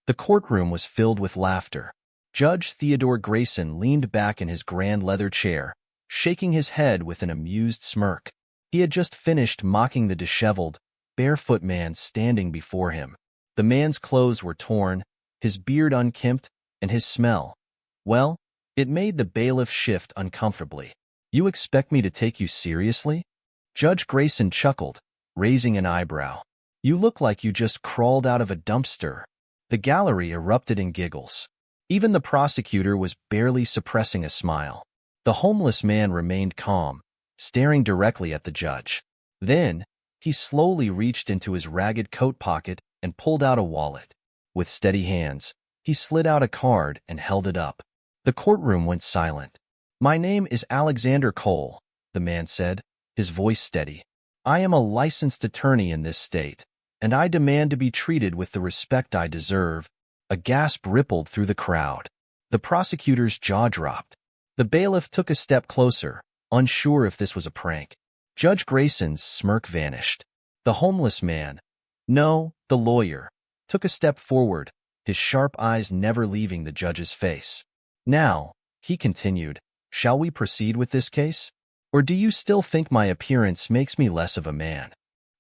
The courtroom was filled with laughter. Judge Theodore Grayson leaned back in his grand leather chair, shaking his head with an amused smirk. He had just finished mocking the disheveled, barefoot man standing before him. The man's clothes were torn, his beard unkempt, and his smell, well, it made the bailiff shift uncomfortably. "You expect me to take you seriously?" Judge Grayson chuckled, raising an eyebrow. "You look like you just crawled out of a dumpster." The gallery erupted in giggles. Even the prosecutor was barely suppressing a smile. The homeless man remained calm, staring directly at the judge. Then, he slowly reached into his ragged coat pocket and pulled out a wallet. With steady hands, he slid out a card and held it up. The courtroom went silent. "My name is Alexander Cole," the man said, his voice steady. "I am a licensed attorney in this state, and I demand to be treated with the respect I deserve." A gasp rippled through the crowd. The prosecutor's jaw dropped. The bailiff took a step closer, unsure if this was a prank. Judge Grayson's smirk vanished. The homeless man, no, the lawyer, took a step forward, his sharp eyes never leaving the judge's face. "Now," he continued, "shall we proceed with this case? Or do you still think my appearance makes me less of a man?"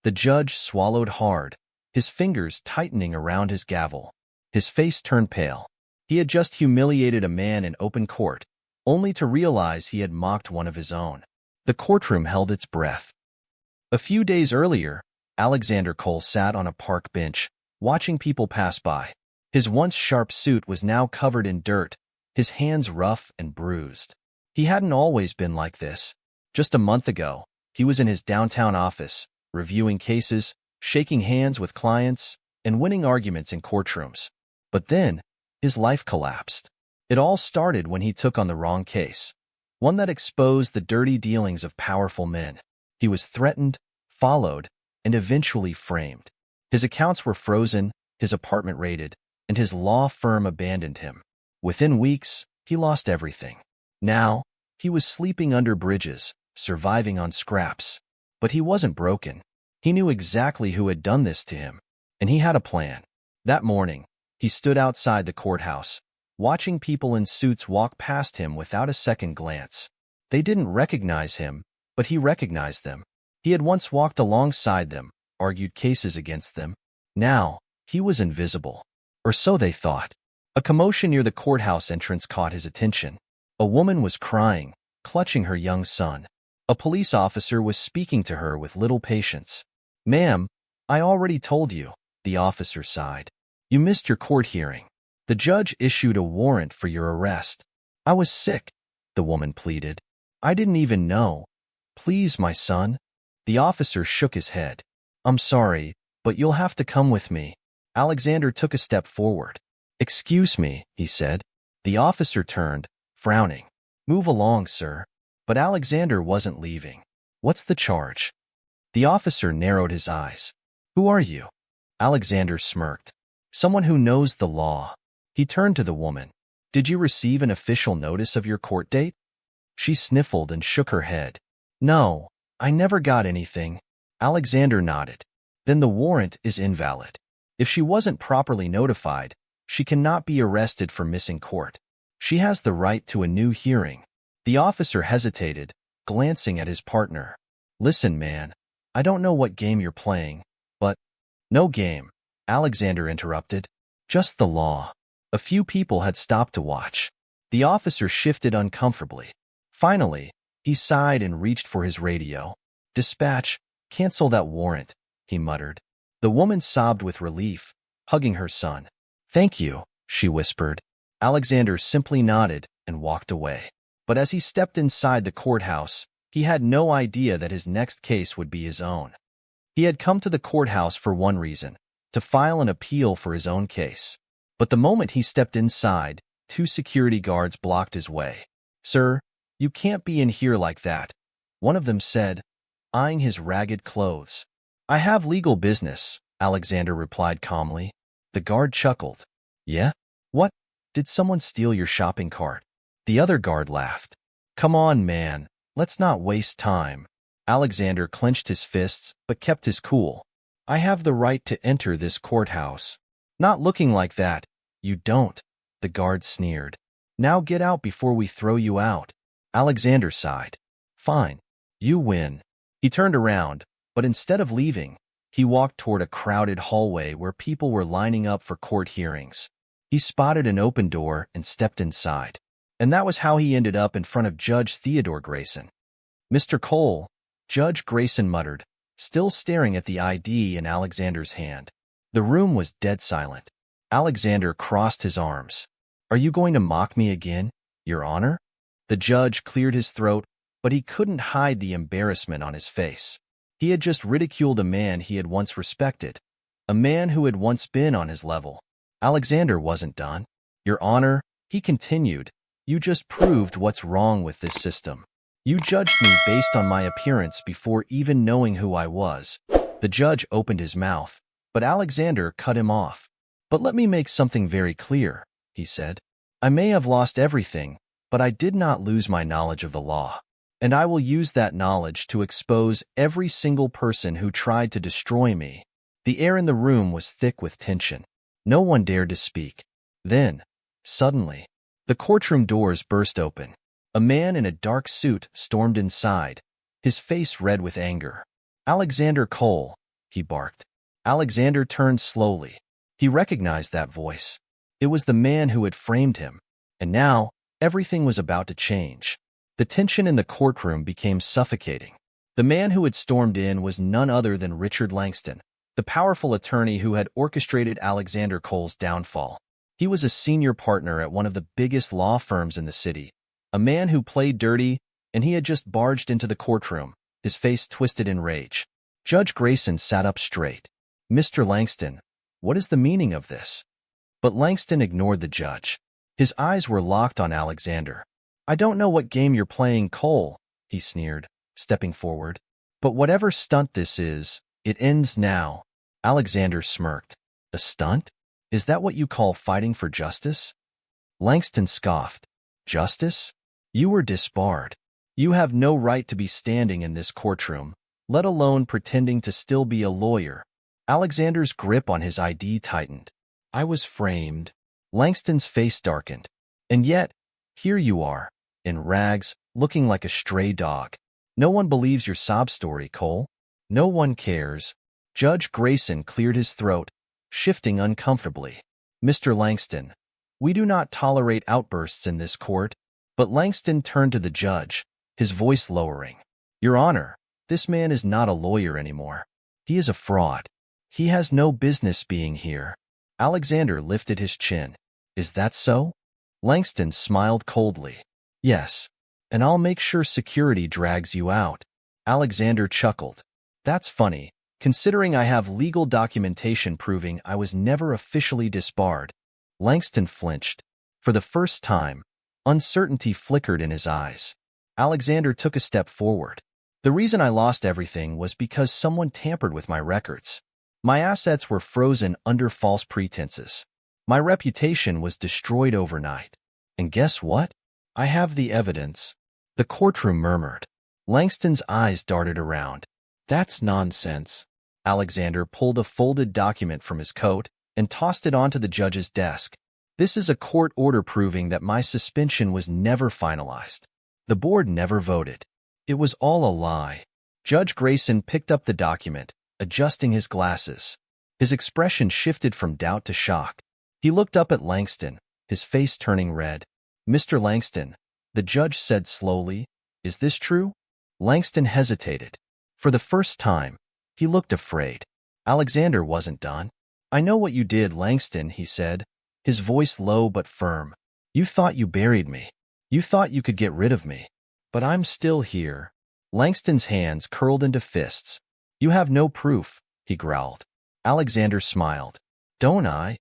The judge swallowed hard, his fingers tightening around his gavel. His face turned pale. He had just humiliated a man in open court, only to realize he had mocked one of his own. The courtroom held its breath. A few days earlier, Alexander Cole sat on a park bench, watching people pass by. His once sharp suit was now covered in dirt, his hands rough and bruised. He hadn't always been like this. Just a month ago, he was in his downtown office, reviewing cases, shaking hands with clients, and winning arguments in courtrooms. But then, his life collapsed. It all started when he took on the wrong case, one that exposed the dirty dealings of powerful men. He was threatened, followed, and eventually framed. His accounts were frozen, his apartment raided, and his law firm abandoned him. Within weeks, he lost everything. Now, he was sleeping under bridges, surviving on scraps. But he wasn't broken. He knew exactly who had done this to him, and he had a plan. That morning, he stood outside the courthouse, watching people in suits walk past him without a second glance. They didn't recognize him, but he recognized them. He had once walked alongside them, argued cases against them. Now, he was invisible. Or so they thought. A commotion near the courthouse entrance caught his attention. A woman was crying, clutching her young son. A police officer was speaking to her with little patience. "Ma'am, I already told you," the officer sighed. "You missed your court hearing. The judge issued a warrant for your arrest." "I was sick," the woman pleaded. "I didn't even know." "Please, my son." The officer shook his head. "I'm sorry, but you'll have to come with me." Alexander took a step forward. "Excuse me," he said. The officer turned, frowning. "Move along, sir." But Alexander wasn't leaving. "What's the charge?" The officer narrowed his eyes. "Who are you?" Alexander smirked. "Someone who knows the law." He turned to the woman. "Did you receive an official notice of your court date?" She sniffled and shook her head. "No, I never got anything." Alexander nodded. "Then the warrant is invalid. If she wasn't properly notified, she cannot be arrested for missing court. She has the right to a new hearing." The officer hesitated, glancing at his partner. "Listen, man, I don't know what game you're playing, but—" "No game," Alexander interrupted. "Just the law." A few people had stopped to watch. The officer shifted uncomfortably. Finally, he sighed and reached for his radio. "Dispatch, cancel that warrant," he muttered. The woman sobbed with relief, hugging her son. "Thank you," she whispered. Alexander simply nodded and walked away. But as he stepped inside the courthouse, he had no idea that his next case would be his own. He had come to the courthouse for one reason, to file an appeal for his own case. But the moment he stepped inside, 2 security guards blocked his way. "Sir, you can't be in here like that," one of them said, eyeing his ragged clothes. "I have legal business," Alexander replied calmly. The guard chuckled. "Yeah? What? Did someone steal your shopping cart?" The other guard laughed. "Come on, man, let's not waste time." Alexander clenched his fists but kept his cool. "I have the right to enter this courthouse." "Not looking like that," You don't, the guard sneered. Now get out before we throw you out. Alexander sighed. Fine. You win. He turned around, but instead of leaving, he walked toward a crowded hallway where people were lining up for court hearings. He spotted an open door and stepped inside. And that was how he ended up in front of Judge Theodore Grayson. Mr. Cole, Judge Grayson muttered, still staring at the ID in Alexander's hand. The room was dead silent. Alexander crossed his arms. Are you going to mock me again, Your Honor? The judge cleared his throat, but he couldn't hide the embarrassment on his face. He had just ridiculed a man he had once respected, a man who had once been on his level. Alexander wasn't done. Your Honor, he continued, you just proved what's wrong with this system. You judged me based on my appearance before even knowing who I was. The judge opened his mouth, but Alexander cut him off. But let me make something very clear, he said. I may have lost everything, but I did not lose my knowledge of the law. And I will use that knowledge to expose every single person who tried to destroy me. The air in the room was thick with tension. No one dared to speak. Then, suddenly, the courtroom doors burst open. A man in a dark suit stormed inside, his face red with anger. Alexander Cole, he barked. Alexander turned slowly. He recognized that voice. It was the man who had framed him. And now, everything was about to change. The tension in the courtroom became suffocating. The man who had stormed in was none other than Richard Langston, the powerful attorney who had orchestrated Alexander Cole's downfall. He was a senior partner at one of the biggest law firms in the city, a man who played dirty, and he had just barged into the courtroom, his face twisted in rage. Judge Grayson sat up straight. Mr. Langston, what is the meaning of this? But Langston ignored the judge. His eyes were locked on Alexander. I don't know what game you're playing, Cole, he sneered, stepping forward. But whatever stunt this is, it ends now. Alexander smirked. A stunt? Is that what you call fighting for justice? Langston scoffed. Justice? You were disbarred. You have no right to be standing in this courtroom, let alone pretending to still be a lawyer. Alexander's grip on his ID tightened. I was framed. Langston's face darkened. And yet, here you are, in rags, looking like a stray dog. No one believes your sob story, Cole. No one cares. Judge Grayson cleared his throat, shifting uncomfortably. Mr. Langston, we do not tolerate outbursts in this court. But Langston turned to the judge, his voice lowering. Your Honor, this man is not a lawyer anymore. He is a fraud. He has no business being here. Alexander lifted his chin. Is that so? Langston smiled coldly. Yes, and I'll make sure security drags you out. Alexander chuckled. That's funny, considering I have legal documentation proving I was never officially disbarred. Langston flinched. For the first time, uncertainty flickered in his eyes. Alexander took a step forward. The reason I lost everything was because someone tampered with my records. My assets were frozen under false pretenses. My reputation was destroyed overnight. And guess what? I have the evidence. The courtroom murmured. Langston's eyes darted around. That's nonsense. Alexander pulled a folded document from his coat and tossed it onto the judge's desk. This is a court order proving that my suspension was never finalized. The board never voted. It was all a lie. Judge Grayson picked up the document, adjusting his glasses. His expression shifted from doubt to shock. He looked up at Langston, his face turning red. Mr. Langston, the judge said slowly, is this true? Langston hesitated. For the first time, he looked afraid. Alexander wasn't done. I know what you did, Langston, he said, his voice low but firm. You thought you buried me. You thought you could get rid of me. But I'm still here. Langston's hands curled into fists. You have no proof, he growled. Alexander smiled. Don't I?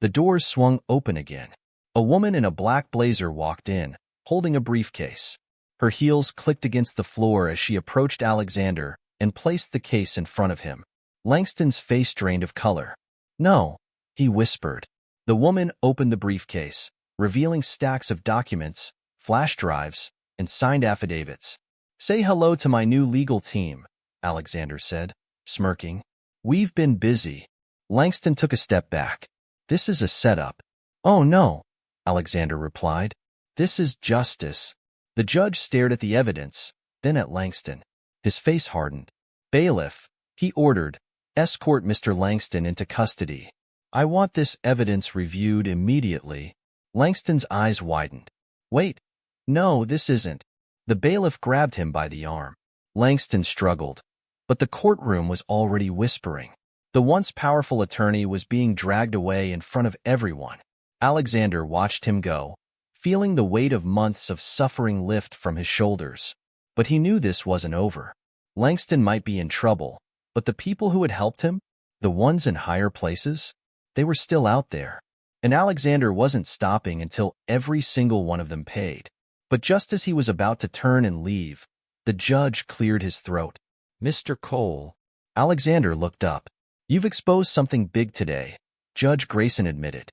The doors swung open again. A woman in a black blazer walked in, holding a briefcase. Her heels clicked against the floor as she approached Alexander and placed the case in front of him. Langston's face drained of color. No, he whispered. The woman opened the briefcase, revealing stacks of documents, flash drives, and signed affidavits. Say hello to my new legal team, Alexander said, smirking. We've been busy. Langston took a step back. This is a setup. "Oh, no," Alexander replied. "This is justice." The judge stared at the evidence, then at Langston. His face hardened. "Bailiff," he ordered, "escort Mr. Langston into custody. I want this evidence reviewed immediately." Langston's eyes widened. "Wait. No, this isn't." The bailiff grabbed him by the arm. Langston struggled, but the courtroom was already whispering. The once powerful attorney was being dragged away in front of everyone. Alexander watched him go, feeling the weight of months of suffering lift from his shoulders. But he knew this wasn't over. Langston might be in trouble, but the people who had helped him, the ones in higher places, they were still out there. And Alexander wasn't stopping until every single one of them paid. But just as he was about to turn and leave, the judge cleared his throat. "Mr. Cole." Alexander looked up. "You've exposed something big today," Judge Grayson admitted.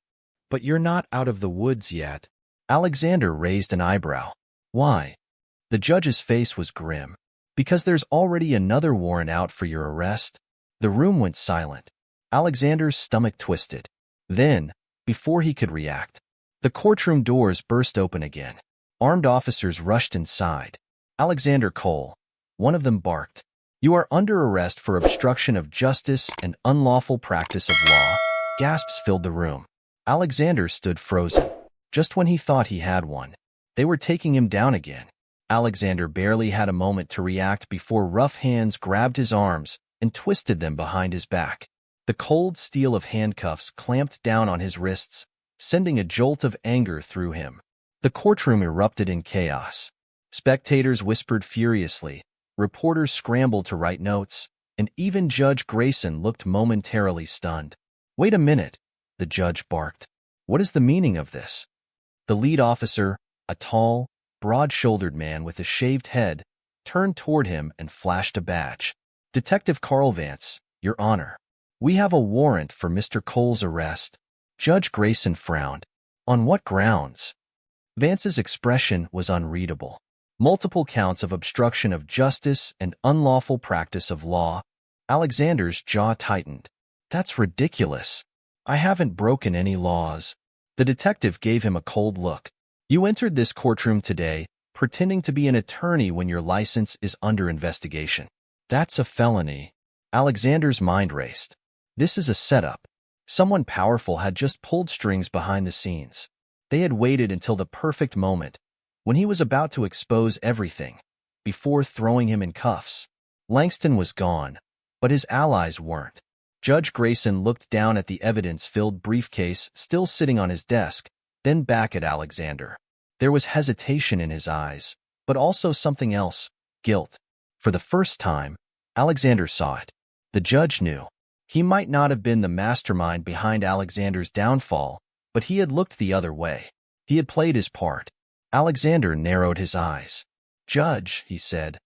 "But you're not out of the woods yet." Alexander raised an eyebrow. "Why?" The judge's face was grim. "Because there's already another warrant out for your arrest." The room went silent. Alexander's stomach twisted. Then, before he could react, the courtroom doors burst open again. Armed officers rushed inside. "Alexander Cole," one of them barked. "You are under arrest for obstruction of justice and unlawful practice of law." Gasps filled the room. Alexander stood frozen. Just when he thought he had one, they were taking him down again. Alexander barely had a moment to react before rough hands grabbed his arms and twisted them behind his back. The cold steel of handcuffs clamped down on his wrists, sending a jolt of anger through him. The courtroom erupted in chaos. Spectators whispered furiously, reporters scrambled to write notes, and even Judge Grayson looked momentarily stunned. "Wait a minute," the judge barked. "What is the meaning of this?" The lead officer, a tall, broad-shouldered man with a shaved head, turned toward him and flashed a badge. "Detective Carl Vance, Your Honor. We have a warrant for Mr. Cole's arrest." Judge Grayson frowned. "On what grounds?" Vance's expression was unreadable. "Multiple counts of obstruction of justice and unlawful practice of law." Alexander's jaw tightened. "That's ridiculous. I haven't broken any laws." The detective gave him a cold look. "You entered this courtroom today pretending to be an attorney when your license is under investigation. That's a felony." Alexander's mind raced. This is a setup. Someone powerful had just pulled strings behind the scenes. They had waited until the perfect moment, when he was about to expose everything, before throwing him in cuffs. Langston was gone, but his allies weren't. Judge Grayson looked down at the evidence-filled briefcase still sitting on his desk, then back at Alexander. There was hesitation in his eyes, but also something else, guilt. For the first time, Alexander saw it. The judge knew. He might not have been the mastermind behind Alexander's downfall, but he had looked the other way. He had played his part. Alexander narrowed his eyes. "Judge," he said,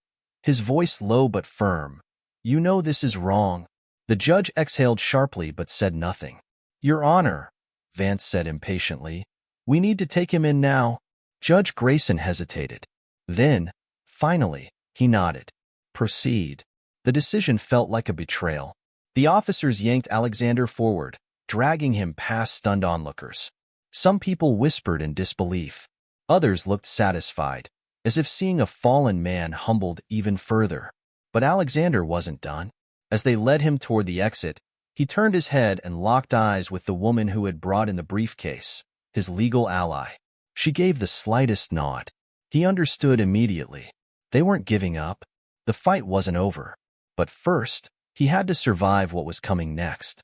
his voice low but firm, "you know this is wrong." The judge exhaled sharply but said nothing. "Your Honor," Vance said impatiently, "we need to take him in now." Judge Grayson hesitated. Then, finally, he nodded. "Proceed." The decision felt like a betrayal. The officers yanked Alexander forward, dragging him past stunned onlookers. Some people whispered in disbelief. Others looked satisfied, as if seeing a fallen man humbled even further. But Alexander wasn't done. As they led him toward the exit, he turned his head and locked eyes with the woman who had brought in the briefcase, his legal ally. She gave the slightest nod. He understood immediately. They weren't giving up. The fight wasn't over. But first, he had to survive what was coming next.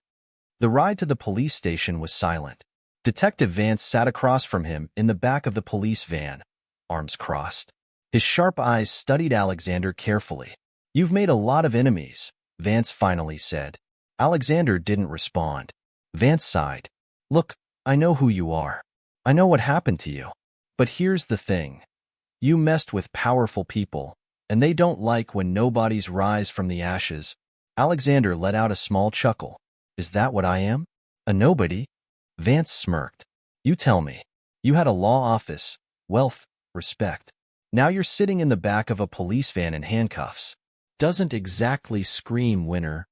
The ride to the police station was silent. Detective Vance sat across from him in the back of the police van, arms crossed. His sharp eyes studied Alexander carefully. "You've made a lot of enemies," Vance finally said. Alexander didn't respond. Vance sighed. "Look, I know who you are. I know what happened to you. But here's the thing. You messed with powerful people, and they don't like when nobodies rise from the ashes." Alexander let out a small chuckle. "Is that what I am? A nobody?" Vance smirked. "You tell me. You had a law office, wealth, respect. Now you're sitting in the back of a police van in handcuffs. Doesn't exactly scream winner."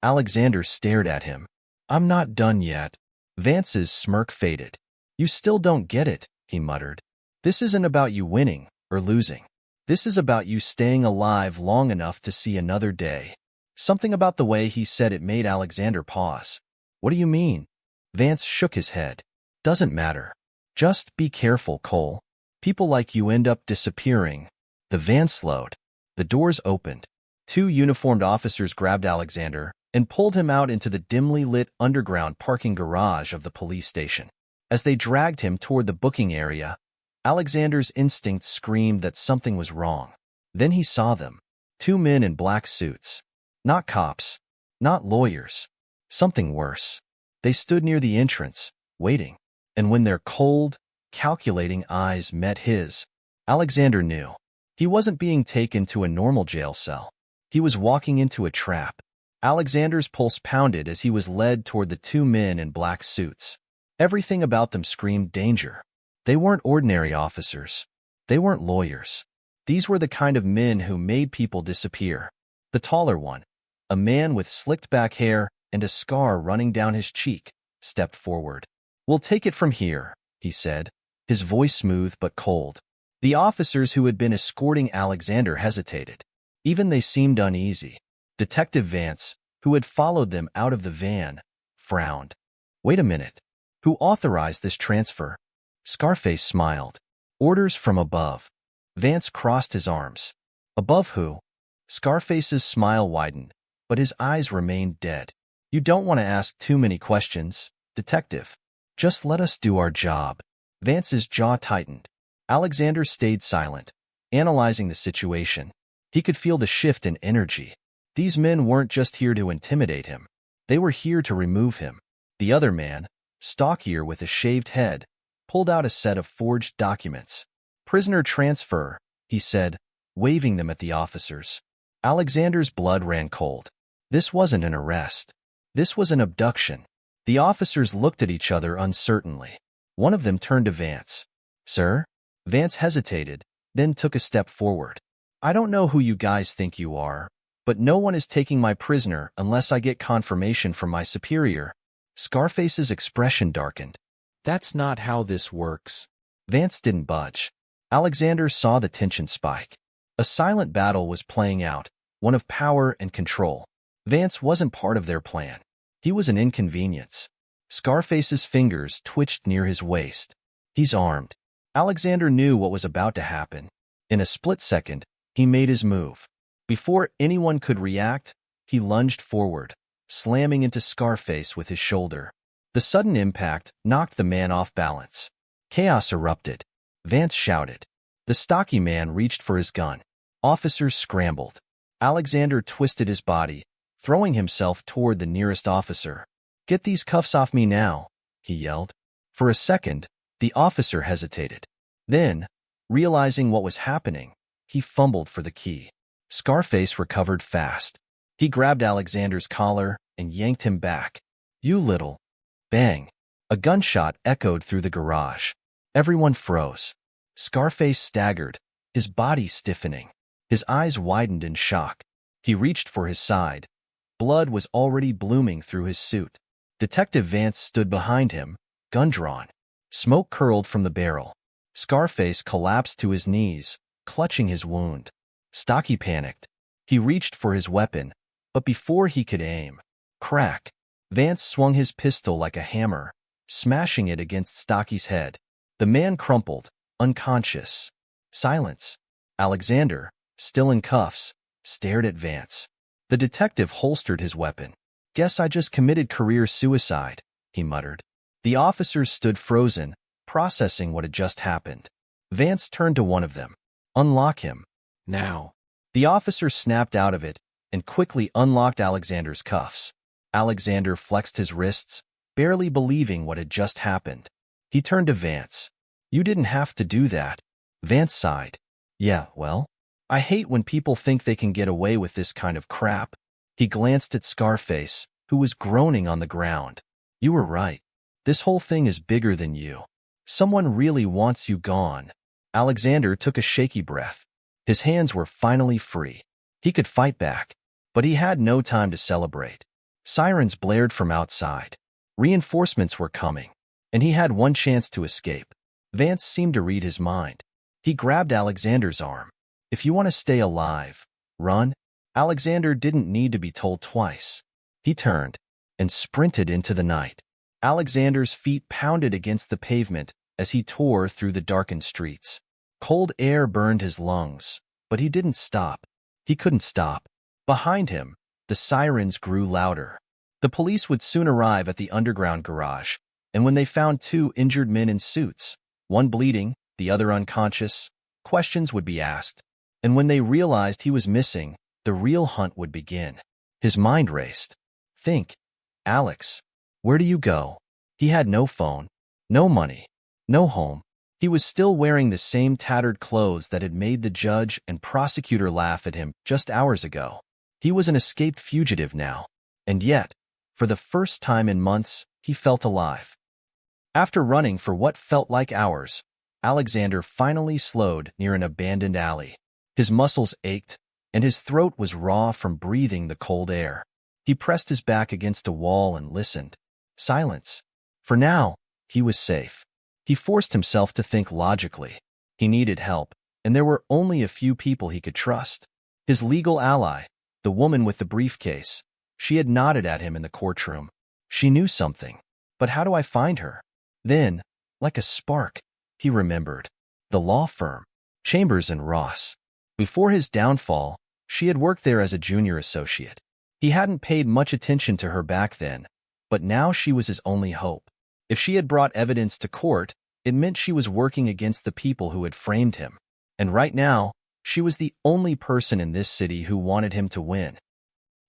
Alexander stared at him. "I'm not done yet." Vance's smirk faded. You still don't get it, he muttered. This isn't about you winning or losing. This is about you staying alive long enough to see another day. Something about the way he said it made Alexander pause. What do you mean? Vance shook his head. Doesn't matter. Just be careful, Cole. People like you end up disappearing. The van slowed. The doors opened. 2 uniformed officers grabbed Alexander and pulled him out into the dimly lit underground parking garage of the police station. As they dragged him toward the booking area, Alexander's instincts screamed that something was wrong. Then he saw them. 2 men in black suits. Not cops. Not lawyers. Something worse. They stood near the entrance, waiting. And when their cold, calculating eyes met his, Alexander knew. He wasn't being taken to a normal jail cell. He was walking into a trap. Alexander's pulse pounded as he was led toward the 2 men in black suits. Everything about them screamed danger. They weren't ordinary officers. They weren't lawyers. These were the kind of men who made people disappear. The taller one, a man with slicked back hair and a scar running down his cheek, stepped forward. "We'll take it from here," he said, his voice smooth but cold. The officers who had been escorting Alexander hesitated. Even they seemed uneasy. Detective Vance, who had followed them out of the van, frowned. "Wait a minute. Who authorized this transfer?" Scarface smiled. "Orders from above." Vance crossed his arms. "Above who?" Scarface's smile widened, but his eyes remained dead. "You don't want to ask too many questions, Detective. Just let us do our job." Vance's jaw tightened. Alexander stayed silent, analyzing the situation. He could feel the shift in energy. These men weren't just here to intimidate him. They were here to remove him. The other man, stockier with a shaved head, pulled out a set of forged documents. "Prisoner transfer," he said, waving them at the officers. Alexander's blood ran cold. This wasn't an arrest. This was an abduction. The officers looked at each other uncertainly. One of them turned to Vance. "Sir?" Vance hesitated, then took a step forward. "I don't know who you guys think you are, but no one is taking my prisoner unless I get confirmation from my superior." Scarface's expression darkened. "That's not how this works." Vance didn't budge. Alexander saw the tension spike. A silent battle was playing out, one of power and control. Vance wasn't part of their plan. He was an inconvenience. Scarface's fingers twitched near his waist. "He's armed." Alexander knew what was about to happen. In a split second, he made his move. Before anyone could react, he lunged forward, slamming into Scarface with his shoulder. The sudden impact knocked the man off balance. Chaos erupted. Vance shouted. The stocky man reached for his gun. Officers scrambled. Alexander twisted his body, throwing himself toward the nearest officer. "Get these cuffs off me now," he yelled. For a second, the officer hesitated. Then, realizing what was happening, he fumbled for the key. Scarface recovered fast. He grabbed Alexander's collar and yanked him back. "You little..." Bang! A gunshot echoed through the garage. Everyone froze. Scarface staggered, his body stiffening. His eyes widened in shock. He reached for his side. Blood was already blooming through his suit. Detective Vance stood behind him, gun drawn. Smoke curled from the barrel. Scarface collapsed to his knees, clutching his wound. Stocky panicked. He reached for his weapon, but before he could aim, crack! Vance swung his pistol like a hammer, smashing it against Stocky's head. The man crumpled, unconscious. Silence. Alexander, still in cuffs, stared at Vance. The detective holstered his weapon. "Guess I just committed career suicide," he muttered. The officers stood frozen, processing what had just happened. Vance turned to one of them. "Unlock him. Now." The officer snapped out of it and quickly unlocked Alexander's cuffs. Alexander flexed his wrists, barely believing what had just happened. He turned to Vance. "You didn't have to do that." Vance sighed. "Yeah, well, I hate when people think they can get away with this kind of crap." He glanced at Scarface, who was groaning on the ground. "You were right. This whole thing is bigger than you. Someone really wants you gone." Alexander took a shaky breath. His hands were finally free. He could fight back, but he had no time to celebrate. Sirens blared from outside. Reinforcements were coming. and he had one chance to escape. Vance seemed to read his mind. He grabbed Alexander's arm. If you want to stay alive, run. Alexander didn't need to be told twice. He turned and sprinted into the night. Alexander's feet pounded against the pavement as he tore through the darkened streets. Cold air burned his lungs, but he didn't stop. He couldn't stop. Behind him, the sirens grew louder. The police would soon arrive at the underground garage, and when they found two injured men in suits, one bleeding, the other unconscious, questions would be asked. And when they realized he was missing, the real hunt would begin. His mind raced. Think, Alex, where do you go? He had no phone, no money, no home. He was still wearing the same tattered clothes that had made the judge and prosecutor laugh at him just hours ago. He was an escaped fugitive now, and yet, for the first time in months, he felt alive. After running for what felt like hours, Alexander finally slowed near an abandoned alley. His muscles ached, and his throat was raw from breathing the cold air. He pressed his back against a wall and listened. Silence. For now, he was safe. He forced himself to think logically. He needed help, and there were only a few people he could trust. His legal ally, the woman with the briefcase. She had nodded at him in the courtroom. She knew something. But how do I find her? Then, like a spark, he remembered. The law firm, Chambers and Ross. Before his downfall, she had worked there as a junior associate. He hadn't paid much attention to her back then, but now she was his only hope. If she had brought evidence to court, it meant she was working against the people who had framed him. And right now, she was the only person in this city who wanted him to win.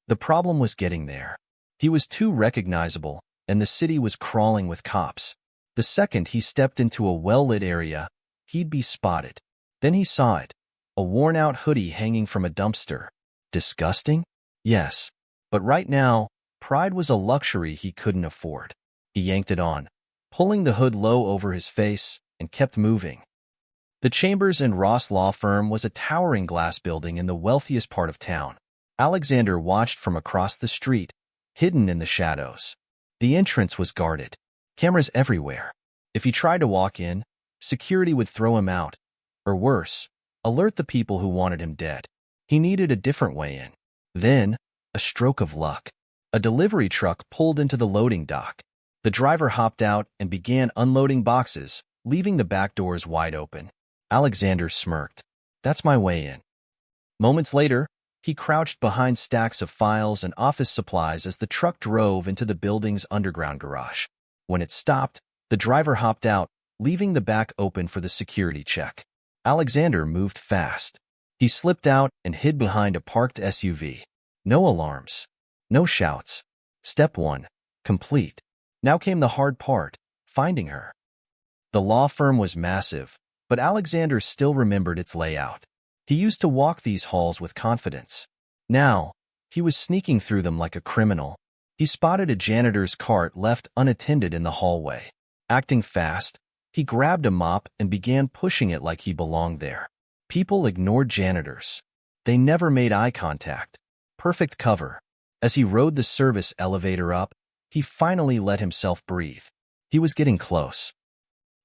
The problem was getting there. He was too recognizable, and the city was crawling with cops. The second he stepped into a well-lit area, he'd be spotted. Then he saw it, a worn-out hoodie hanging from a dumpster. Disgusting? Yes. But right now, pride was a luxury he couldn't afford. He yanked it on, pulling the hood low over his face, and kept moving. The Chambers and Ross law firm was a towering glass building in the wealthiest part of town. Alexander watched from across the street, hidden in the shadows. The entrance was guarded. Cameras everywhere. If he tried to walk in, security would throw him out. Or worse, alert the people who wanted him dead. He needed a different way in. Then, a stroke of luck. A delivery truck pulled into the loading dock. The driver hopped out and began unloading boxes, leaving the back doors wide open. Alexander smirked. That's my way in. Moments later, he crouched behind stacks of files and office supplies as the truck drove into the building's underground garage. When it stopped, the driver hopped out, leaving the back open for the security check. Alexander moved fast. He slipped out and hid behind a parked SUV. No alarms. No shouts. Step 1. Complete. Now came the hard part, finding her. The law firm was massive, but Alexander still remembered its layout. He used to walk these halls with confidence. Now, he was sneaking through them like a criminal. He spotted a janitor's cart left unattended in the hallway. Acting fast, he grabbed a mop and began pushing it like he belonged there. People ignored janitors. They never made eye contact. Perfect cover. As he rode the service elevator up, he finally let himself breathe. He was getting close.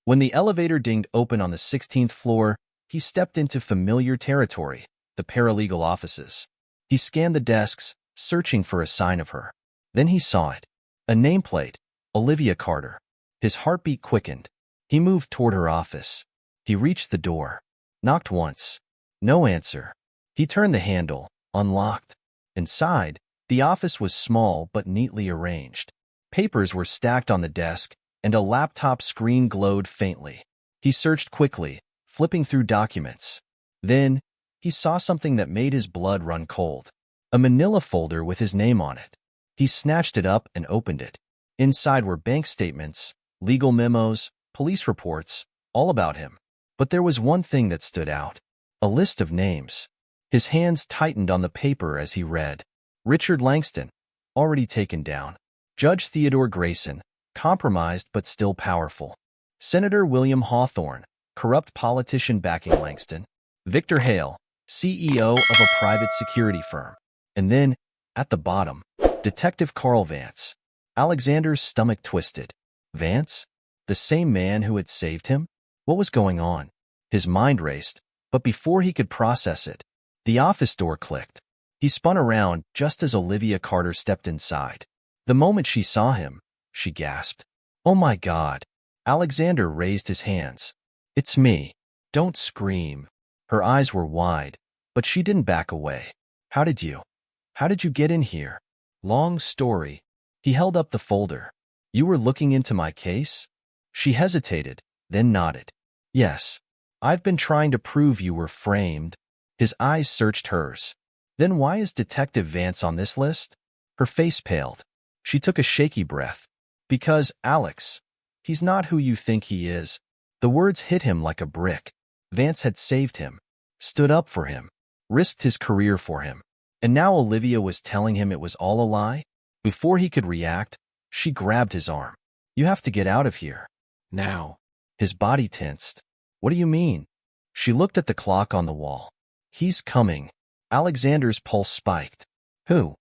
When the elevator dinged open on the 16th floor, he stepped into familiar territory, the paralegal offices. He scanned the desks, searching for a sign of her. Then he saw it. A nameplate, Olivia Carter. His heartbeat quickened. He moved toward her office. He reached the door. Knocked once. No answer. He turned the handle, unlocked. Inside, the office was small but neatly arranged. Papers were stacked on the desk, and a laptop screen glowed faintly. He searched quickly, flipping through documents. Then, he saw something that made his blood run cold. A manila folder with his name on it. He snatched it up and opened it. Inside were bank statements, legal memos, police reports, all about him. But there was one thing that stood out. A list of names. His hands tightened on the paper as he read. Richard Langston, already taken down. Judge Theodore Grayson, compromised but still powerful. Senator William Hawthorne, corrupt politician backing Langston. Victor Hale, CEO of a private security firm. And then, at the bottom, Detective Carl Vance. Alexander's stomach twisted. Vance? The same man who had saved him? What was going on? His mind raced, but before he could process it, the office door clicked. He spun around just as Olivia Carter stepped inside. The moment she saw him, she gasped. "Oh my God." Alexander raised his hands. "It's me. Don't scream." Her eyes were wide, but she didn't back away. How did you get in here?" "Long story." He held up the folder. "You were looking into my case?" She hesitated, then nodded. "Yes. I've been trying to prove you were framed." His eyes searched hers. "Then why is Detective Vance on this list?" Her face paled. She took a shaky breath. "Because, Alex, he's not who you think he is." The words hit him like a brick. Vance had saved him, stood up for him, risked his career for him. And now Olivia was telling him it was all a lie? Before he could react, she grabbed his arm. "You have to get out of here. Now." His body tensed. "What do you mean?" She looked at the clock on the wall. "He's coming." Alexander's pulse spiked. "Who?"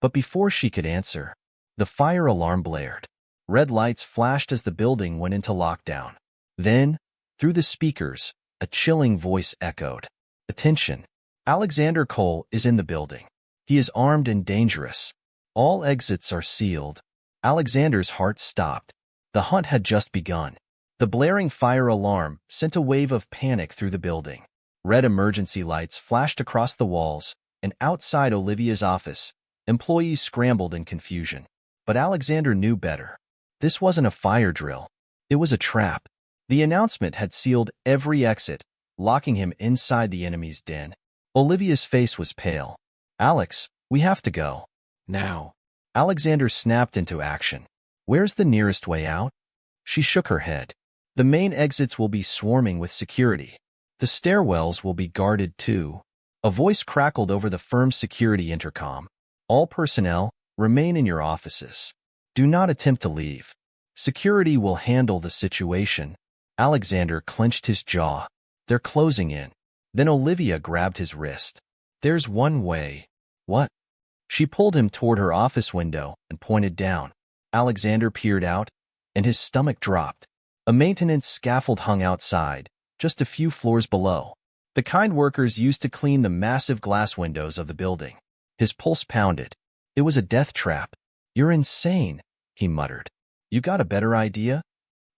But before she could answer, the fire alarm blared. Red lights flashed as the building went into lockdown. Then, through the speakers, a chilling voice echoed. "Attention. Alexander Cole is in the building. He is armed and dangerous. All exits are sealed." Alexander's heart stopped. The hunt had just begun. The blaring fire alarm sent a wave of panic through the building. Red emergency lights flashed across the walls, and outside Olivia's office, employees scrambled in confusion. But Alexander knew better. This wasn't a fire drill. It was a trap. The announcement had sealed every exit, locking him inside the enemy's den. Olivia's face was pale. "Alex, we have to go. Now." Alexander snapped into action. "Where's the nearest way out?" She shook her head. "The main exits will be swarming with security. The stairwells will be guarded too." A voice crackled over the firm's security intercom. "All personnel, remain in your offices. Do not attempt to leave. Security will handle the situation." Alexander clenched his jaw. "They're closing in." Then Olivia grabbed his wrist. "There's one way." "What?" She pulled him toward her office window and pointed down. Alexander peered out, and his stomach dropped. A maintenance scaffold hung outside, just a few floors below. The kind workers used to clean the massive glass windows of the building. His pulse pounded. It was a death trap. "You're insane," he muttered. "You got a better idea?"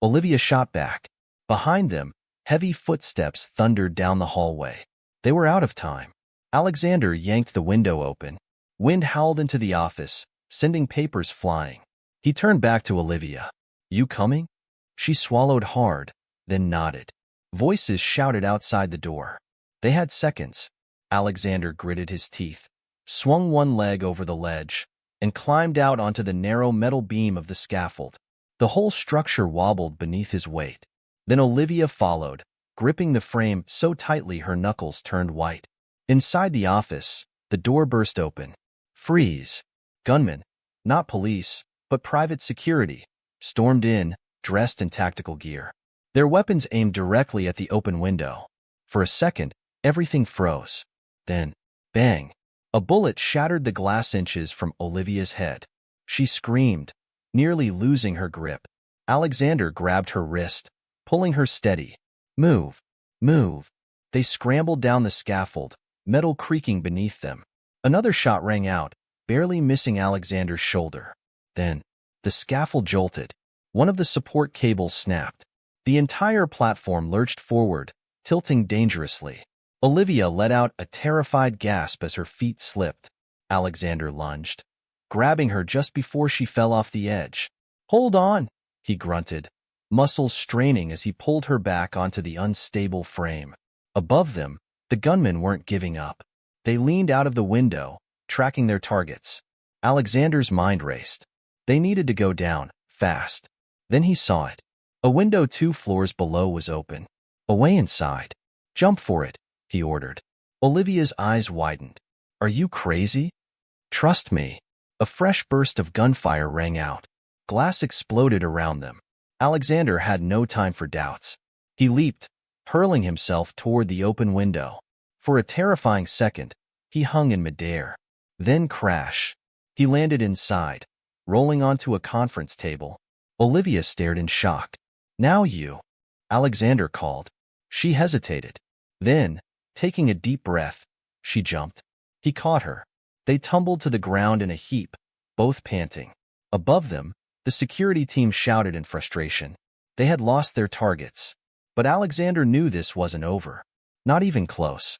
Olivia shot back. Behind them, heavy footsteps thundered down the hallway. They were out of time. Alexander yanked the window open. Wind howled into the office, sending papers flying. He turned back to Olivia. "You coming?" She swallowed hard, then nodded. Voices shouted outside the door. They had seconds. Alexander gritted his teeth, swung one leg over the ledge, and climbed out onto the narrow metal beam of the scaffold. The whole structure wobbled beneath his weight. Then Olivia followed, gripping the frame so tightly her knuckles turned white. Inside the office, the door burst open. "Freeze!" Gunmen, not police, but private security, stormed in, dressed in tactical gear. Their weapons aimed directly at the open window. For a second, everything froze. Then, bang! A bullet shattered the glass inches from Olivia's head. She screamed, nearly losing her grip. Alexander grabbed her wrist, pulling her steady. "Move! Move!" They scrambled down the scaffold, metal creaking beneath them. Another shot rang out, barely missing Alexander's shoulder. Then, the scaffold jolted. One of the support cables snapped. The entire platform lurched forward, tilting dangerously. Olivia let out a terrified gasp as her feet slipped. Alexander lunged, grabbing her just before she fell off the edge. "Hold on," he grunted, muscles straining as he pulled her back onto the unstable frame. Above them, the gunmen weren't giving up. They leaned out of the window, tracking their targets. Alexander's mind raced. They needed to go down, fast. Then he saw it. A window 2 floors below was open. "Away inside." "Jump for it," he ordered. Olivia's eyes widened. "Are you crazy?" "Trust me." A fresh burst of gunfire rang out. Glass exploded around them. Alexander had no time for doubts. He leaped, hurling himself toward the open window. For a terrifying second, he hung in midair. Then crash. He landed inside, rolling onto a conference table. Olivia stared in shock. Now you, Alexander called. She hesitated. Then, taking a deep breath, she jumped. He caught her. They tumbled to the ground in a heap, both panting. Above them, the security team shouted in frustration. They had lost their targets. But Alexander knew this wasn't over. Not even close.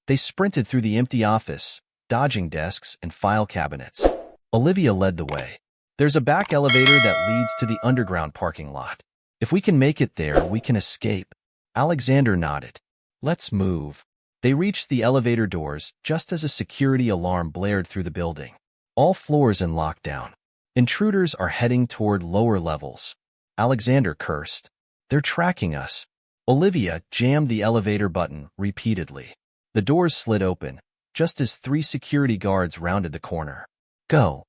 They sprinted through the empty office, dodging desks and file cabinets. Olivia led the way. There's a back elevator that leads to the underground parking lot. If we can make it there, we can escape. Alexander nodded. Let's move. They reached the elevator doors just as a security alarm blared through the building. All floors in lockdown. Intruders are heading toward lower levels. Alexander cursed. They're tracking us. Olivia jammed the elevator button repeatedly. The doors slid open, just as 3 security guards rounded the corner. Go.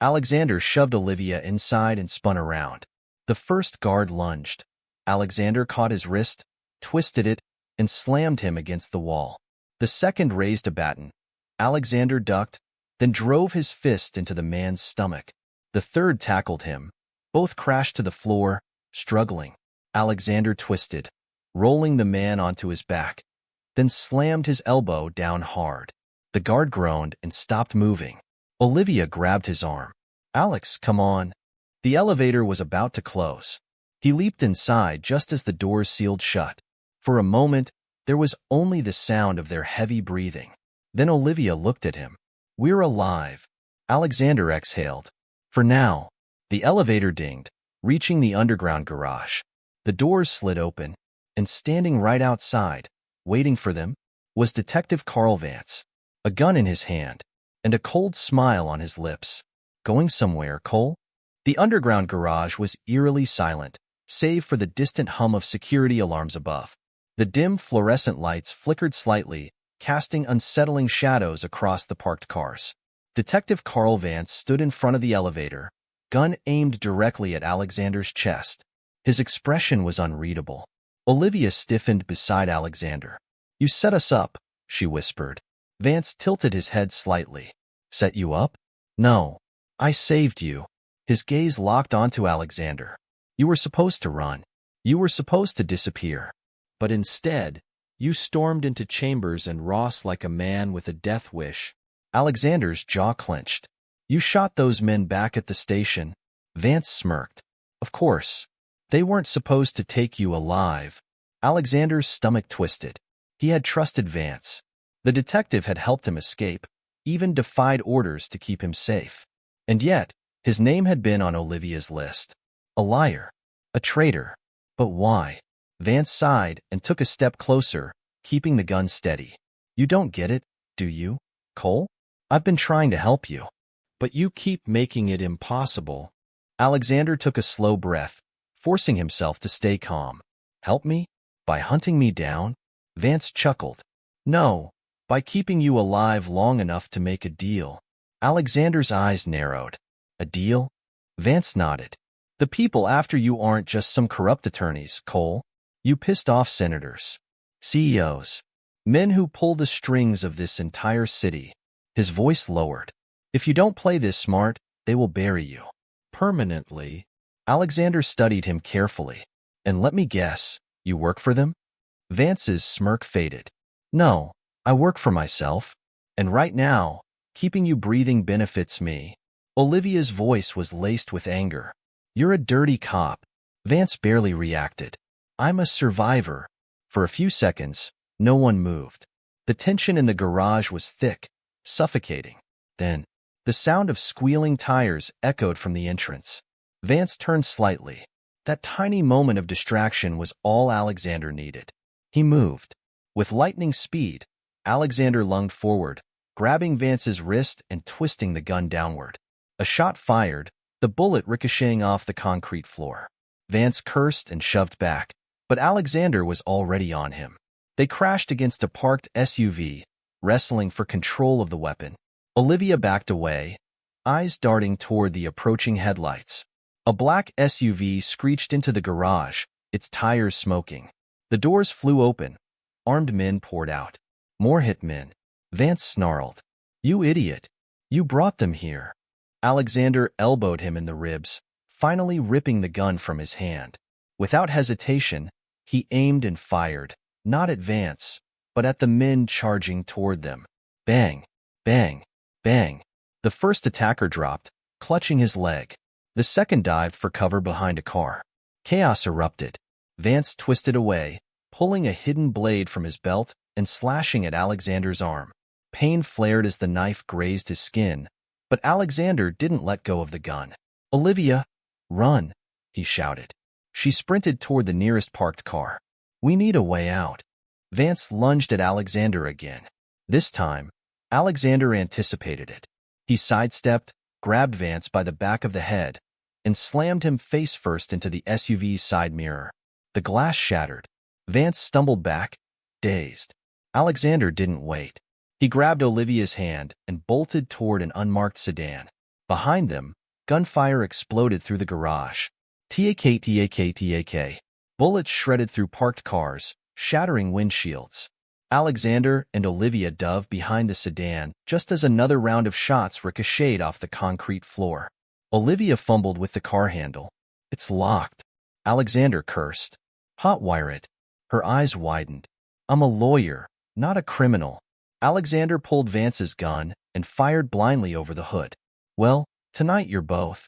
Alexander shoved Olivia inside and spun around. The first guard lunged. Alexander caught his wrist, twisted it, and slammed him against the wall. The second raised a baton. Alexander ducked, then drove his fist into the man's stomach. The third tackled him. Both crashed to the floor, struggling. Alexander twisted, rolling the man onto his back, then slammed his elbow down hard. The guard groaned and stopped moving. Olivia grabbed his arm. Alex, come on. The elevator was about to close. He leaped inside just as the doors sealed shut. For a moment, there was only the sound of their heavy breathing. Then Olivia looked at him. We're alive. Alexander exhaled. For now. The elevator dinged, reaching the underground garage. The doors slid open, and standing right outside, waiting for them, was Detective Carl Vance, a gun in his hand, and a cold smile on his lips. Going somewhere, Cole? The underground garage was eerily silent, save for the distant hum of security alarms above. The dim fluorescent lights flickered slightly, casting unsettling shadows across the parked cars. Detective Carl Vance stood in front of the elevator, gun aimed directly at Alexander's chest. His expression was unreadable. Olivia stiffened beside Alexander. You set us up, she whispered. Vance tilted his head slightly. Set you up? No. I saved you. His gaze locked onto Alexander. You were supposed to run. You were supposed to disappear. But instead, you stormed into chambers and Ross like a man with a death wish. Alexander's jaw clenched. You shot those men back at the station. Vance smirked. Of course. They weren't supposed to take you alive. Alexander's stomach twisted. He had trusted Vance. The detective had helped him escape, even defied orders to keep him safe. And yet, his name had been on Olivia's list. A liar. A traitor. But why? Vance sighed and took a step closer, keeping the gun steady. You don't get it, do you, Cole? I've been trying to help you. But you keep making it impossible. Alexander took a slow breath, forcing himself to stay calm. Help me? By hunting me down? Vance chuckled. No, by keeping you alive long enough to make a deal. Alexander's eyes narrowed. A deal? Vance nodded. The people after you aren't just some corrupt attorneys, Cole. You pissed off senators, CEOs, men who pull the strings of this entire city. His voice lowered. If you don't play this smart, they will bury you. Permanently. Alexander studied him carefully. And let me guess, you work for them? Vance's smirk faded. No, I work for myself. And right now, keeping you breathing benefits me. Olivia's voice was laced with anger. You're a dirty cop. Vance barely reacted. I'm a survivor. For a few seconds, no one moved. The tension in the garage was thick, suffocating. Then, the sound of squealing tires echoed from the entrance. Vance turned slightly. That tiny moment of distraction was all Alexander needed. He moved. With lightning speed, Alexander lunged forward, grabbing Vance's wrist and twisting the gun downward. A shot fired, the bullet ricocheting off the concrete floor. Vance cursed and shoved back, but Alexander was already on him. They crashed against a parked SUV, wrestling for control of the weapon. Olivia backed away, eyes darting toward the approaching headlights. A black SUV screeched into the garage, its tires smoking. The doors flew open. Armed men poured out. More hitmen. Vance snarled. You idiot. You brought them here. Alexander elbowed him in the ribs, finally ripping the gun from his hand. Without hesitation, he aimed and fired, not at Vance, but at the men charging toward them. Bang, bang, bang. The first attacker dropped, clutching his leg. The second dived for cover behind a car. Chaos erupted. Vance twisted away, pulling a hidden blade from his belt and slashing at Alexander's arm. Pain flared as the knife grazed his skin, but Alexander didn't let go of the gun. "Olivia, run," he shouted. She sprinted toward the nearest parked car. "We need a way out." Vance lunged at Alexander again. This time, Alexander anticipated it. He sidestepped, grabbed Vance by the back of the head, and slammed him face first into the SUV's side mirror. The glass shattered. Vance stumbled back, dazed. Alexander didn't wait. He grabbed Olivia's hand and bolted toward an unmarked sedan. Behind them, gunfire exploded through the garage. Tak. Bullets shredded through parked cars, shattering windshields. Alexander and Olivia dove behind the sedan just as another round of shots ricocheted off the concrete floor. Olivia fumbled with the car handle. "It's locked." Alexander cursed. "Hotwire it." Her eyes widened. "I'm a lawyer, not a criminal." Alexander pulled Vance's gun and fired blindly over the hood. "Well, tonight you're both."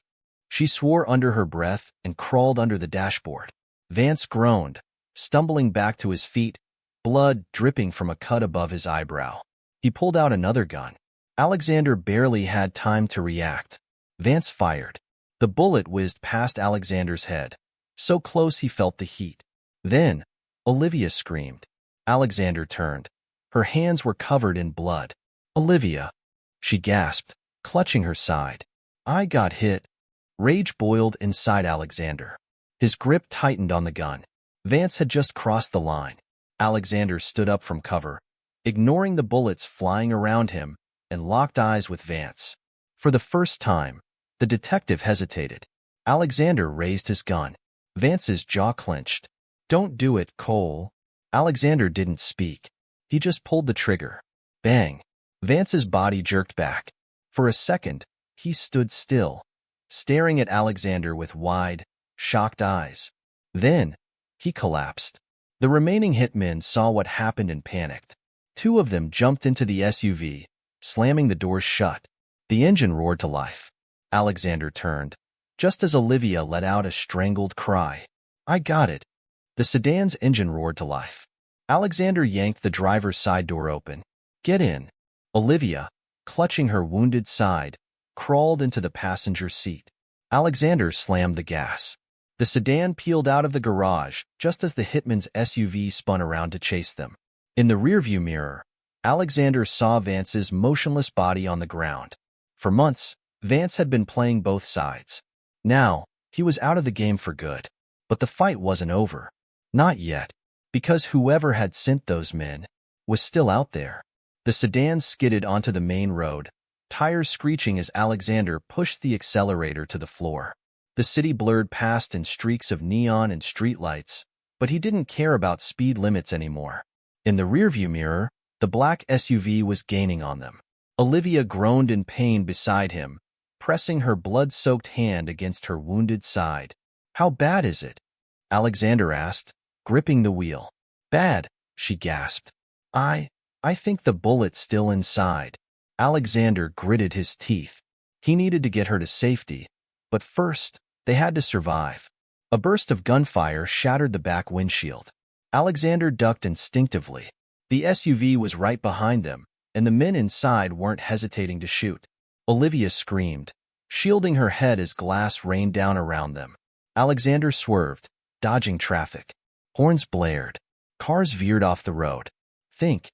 She swore under her breath and crawled under the dashboard. Vance groaned, stumbling back to his feet, blood dripping from a cut above his eyebrow. He pulled out another gun. Alexander barely had time to react. Vance fired. The bullet whizzed past Alexander's head, so close he felt the heat. Then, Olivia screamed. Alexander turned. Her hands were covered in blood. "Olivia," she gasped, clutching her side. "I got hit." Rage boiled inside Alexander. His grip tightened on the gun. Vance had just crossed the line. Alexander stood up from cover, ignoring the bullets flying around him, and locked eyes with Vance. For the first time, the detective hesitated. Alexander raised his gun. Vance's jaw clenched. "Don't do it, Cole." Alexander didn't speak. He just pulled the trigger. Bang. Vance's body jerked back. For a second, he stood still, staring at Alexander with wide, shocked eyes. Then, he collapsed. The remaining hitmen saw what happened and panicked. Two of them jumped into the SUV, slamming the doors shut. The engine roared to life. Alexander turned, just as Olivia let out a strangled cry. "I got it." The sedan's engine roared to life. Alexander yanked the driver's side door open. "Get in." Olivia, clutching her wounded side, crawled into the passenger seat. Alexander slammed the gas. The sedan peeled out of the garage just as the hitman's SUV spun around to chase them. In the rearview mirror, Alexander saw Vance's motionless body on the ground. For months, Vance had been playing both sides. Now, he was out of the game for good. But the fight wasn't over. Not yet, because whoever had sent those men was still out there. The sedan skidded onto the main road, tires screeching as Alexander pushed the accelerator to the floor. The city blurred past in streaks of neon and streetlights, but he didn't care about speed limits anymore. In the rearview mirror, the black SUV was gaining on them. Olivia groaned in pain beside him, pressing her blood-soaked hand against her wounded side. "How bad is it?" Alexander asked, gripping the wheel. "Bad," she gasped. I think the bullet's still inside." Alexander gritted his teeth. He needed to get her to safety, but first, they had to survive. A burst of gunfire shattered the back windshield. Alexander ducked instinctively. The SUV was right behind them, and the men inside weren't hesitating to shoot. Olivia screamed, shielding her head as glass rained down around them. Alexander swerved, dodging traffic. Horns blared. Cars veered off the road. "Think,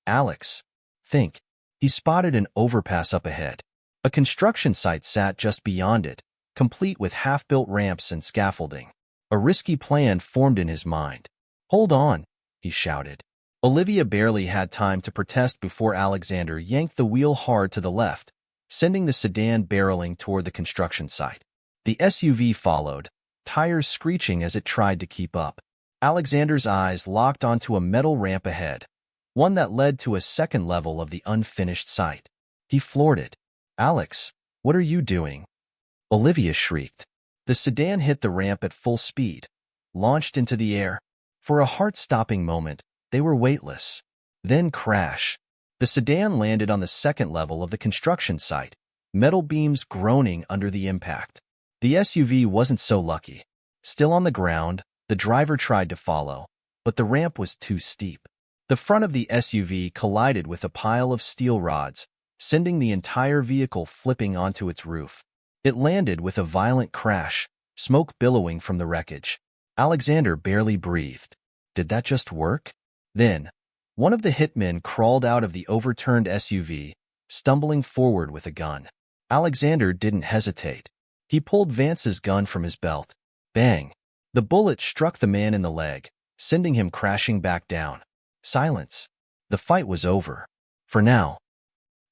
Alex, think." He spotted an overpass up ahead. A construction site sat just beyond it, complete with half-built ramps and scaffolding. A risky plan formed in his mind. "Hold on," he shouted. Olivia barely had time to protest before Alexander yanked the wheel hard to the left, sending the sedan barreling toward the construction site. The SUV followed, tires screeching as it tried to keep up. Alexander's eyes locked onto a metal ramp ahead, one that led to a second level of the unfinished site. He floored it. "Alex, what are you doing?" Olivia shrieked. The sedan hit the ramp at full speed, launched into the air. For a heart-stopping moment, they were weightless. Then crash. The sedan landed on the second level of the construction site, metal beams groaning under the impact. The SUV wasn't so lucky. Still on the ground, the driver tried to follow, but the ramp was too steep. The front of the SUV collided with a pile of steel rods, sending the entire vehicle flipping onto its roof. It landed with a violent crash, smoke billowing from the wreckage. Alexander barely breathed. Did that just work? Then, one of the hitmen crawled out of the overturned SUV, stumbling forward with a gun. Alexander didn't hesitate. He pulled Vance's gun from his belt. Bang! The bullet struck the man in the leg, sending him crashing back down. Silence. The fight was over. For now.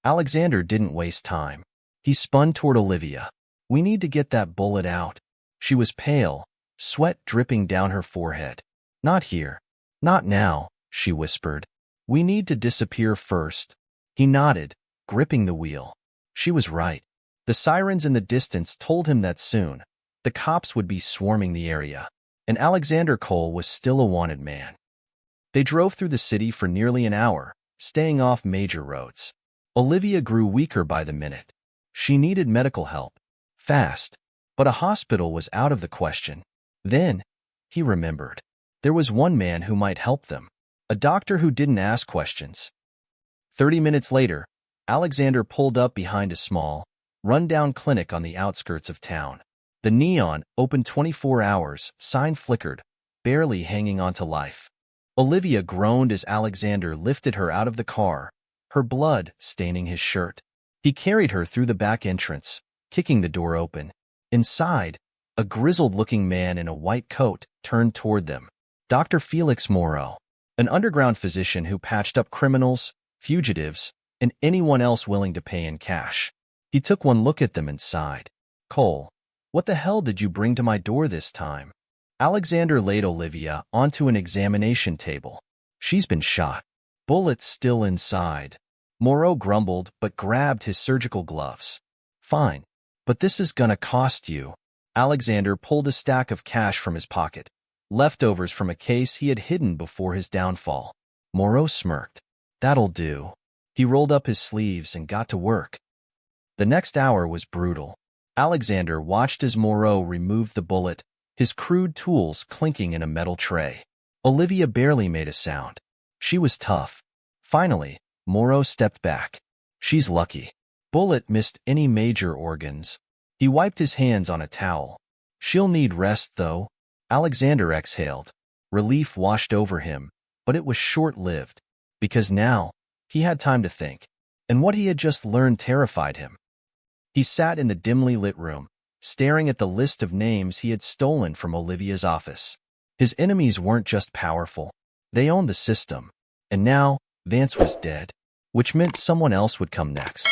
Alexander didn't waste time. He spun toward Olivia. We need to get that bullet out. She was pale, sweat dripping down her forehead. Not here. Not now, she whispered. We need to disappear first. He nodded, gripping the wheel. She was right. The sirens in the distance told him that soon, the cops would be swarming the area, and Alexander Cole was still a wanted man. They drove through the city for nearly an hour, staying off major roads. Olivia grew weaker by the minute. She needed medical help. Fast. But a hospital was out of the question. Then, he remembered. There was one man who might help them. A doctor who didn't ask questions. 30 minutes later, Alexander pulled up behind a small, run-down clinic on the outskirts of town. The neon, open 24 hours, sign flickered, barely hanging on to life. Olivia groaned as Alexander lifted her out of the car, her blood staining his shirt. He carried her through the back entrance, kicking the door open. Inside, a grizzled-looking man in a white coat turned toward them. Dr. Felix Moreau, an underground physician who patched up criminals, fugitives, and anyone else willing to pay in cash. He took one look at them and sighed. Cole, what the hell did you bring to my door this time? Alexander laid Olivia onto an examination table. She's been shot. Bullets still inside. Moreau grumbled but grabbed his surgical gloves. Fine, but this is gonna cost you. Alexander pulled a stack of cash from his pocket, leftovers from a case he had hidden before his downfall. Moreau smirked. That'll do. He rolled up his sleeves and got to work. The next hour was brutal. Alexander watched as Moreau removed the bullet, his crude tools clinking in a metal tray. Olivia barely made a sound. She was tough. Finally, Moreau stepped back. She's lucky. Bullet missed any major organs. He wiped his hands on a towel. She'll need rest, though. Alexander exhaled. Relief washed over him, but it was short-lived, because now he had time to think, and what he had just learned terrified him. He sat in the dimly lit room, staring at the list of names he had stolen from Olivia's office. His enemies weren't just powerful. They owned the system. And now, Vance was dead, which meant someone else would come next.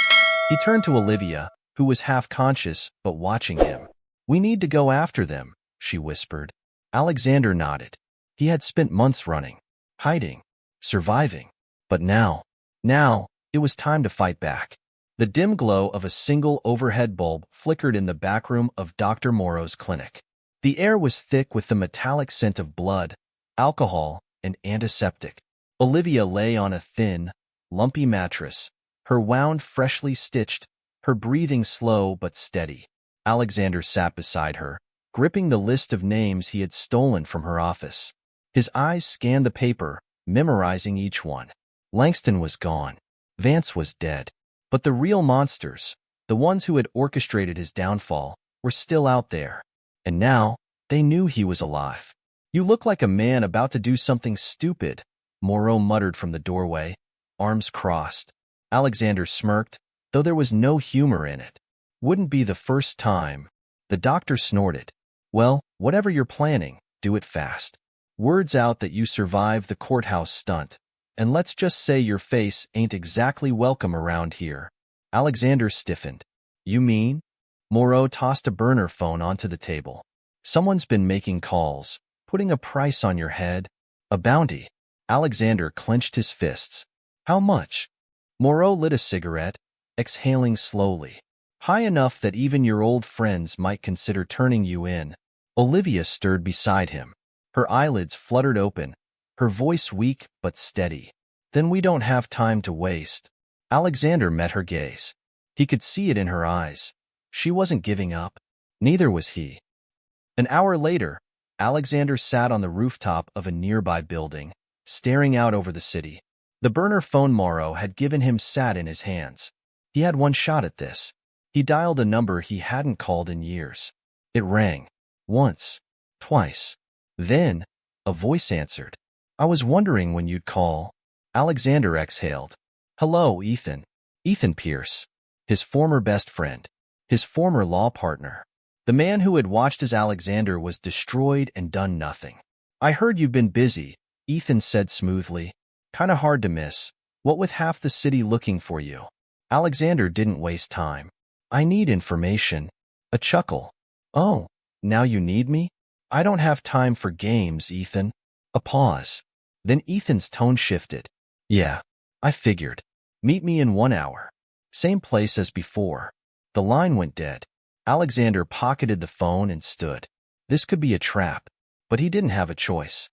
He turned to Olivia, who was half-conscious but watching him. We need to go after them, she whispered. Alexander nodded. He had spent months running, hiding, surviving. But now, it was time to fight back. The dim glow of a single overhead bulb flickered in the back room of Dr. Moreau's clinic. The air was thick with the metallic scent of blood, alcohol, and antiseptic. Olivia lay on a thin, lumpy mattress, her wound freshly stitched, her breathing slow but steady. Alexander sat beside her, gripping the list of names he had stolen from her office. His eyes scanned the paper, memorizing each one. Langston was gone. Vance was dead. But the real monsters, the ones who had orchestrated his downfall, were still out there. And now, they knew he was alive. You look like a man about to do something stupid, Moreau muttered from the doorway, arms crossed. Alexander smirked, though there was no humor in it. Wouldn't be the first time. The doctor snorted. Well, whatever you're planning, do it fast. Word's out that you survived the courthouse stunt. And let's just say your face ain't exactly welcome around here. Alexander stiffened. You mean? Moreau tossed a burner phone onto the table. Someone's been making calls, putting a price on your head. A bounty. Alexander clenched his fists. How much? Moreau lit a cigarette, exhaling slowly. High enough that even your old friends might consider turning you in. Olivia stirred beside him. Her eyelids fluttered open, her voice weak but steady. Then we don't have time to waste. Alexander met her gaze. He could see it in her eyes. She wasn't giving up. Neither was he. An hour later, Alexander sat on the rooftop of a nearby building, staring out over the city. The burner phone Morrow had given him sat in his hands. He had one shot at this. He dialed a number he hadn't called in years. It rang. Once. Twice. Then, a voice answered. I was wondering when you'd call. Alexander exhaled. Hello, Ethan. Ethan Pierce. His former best friend. His former law partner. The man who had watched as Alexander was destroyed and done nothing. I heard you've been busy, Ethan said smoothly. Kinda hard to miss, what with half the city looking for you. Alexander didn't waste time. I need information. A chuckle. Oh, now you need me? I don't have time for games, Ethan. A pause. Then Ethan's tone shifted. Yeah, I figured. Meet me in 1 hour. Same place as before. The line went dead. Alexander pocketed the phone and stood. This could be a trap, but he didn't have a choice.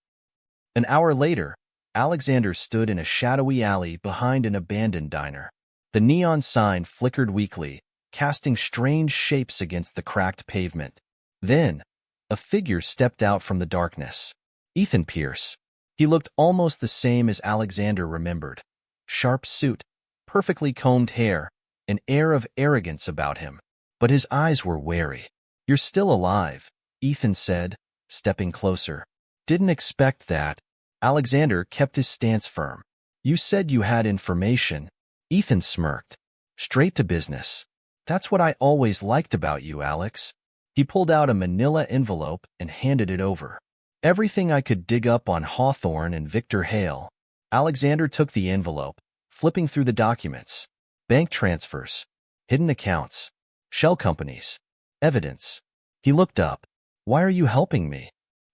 An hour later, Alexander stood in a shadowy alley behind an abandoned diner. The neon sign flickered weakly, casting strange shapes against the cracked pavement. Then, a figure stepped out from the darkness. Ethan Pierce. He looked almost the same as Alexander remembered. Sharp suit, perfectly combed hair, an air of arrogance about him. But his eyes were wary. You're still alive, Ethan said, stepping closer. Didn't expect that. Alexander kept his stance firm. You said you had information. Ethan smirked. Straight to business. That's what I always liked about you, Alex. He pulled out a manila envelope and handed it over. Everything I could dig up on Hawthorne and Victor Hale. Alexander took the envelope, flipping through the documents. Bank transfers. Hidden accounts. Shell companies. Evidence. He looked up. Why are you helping me?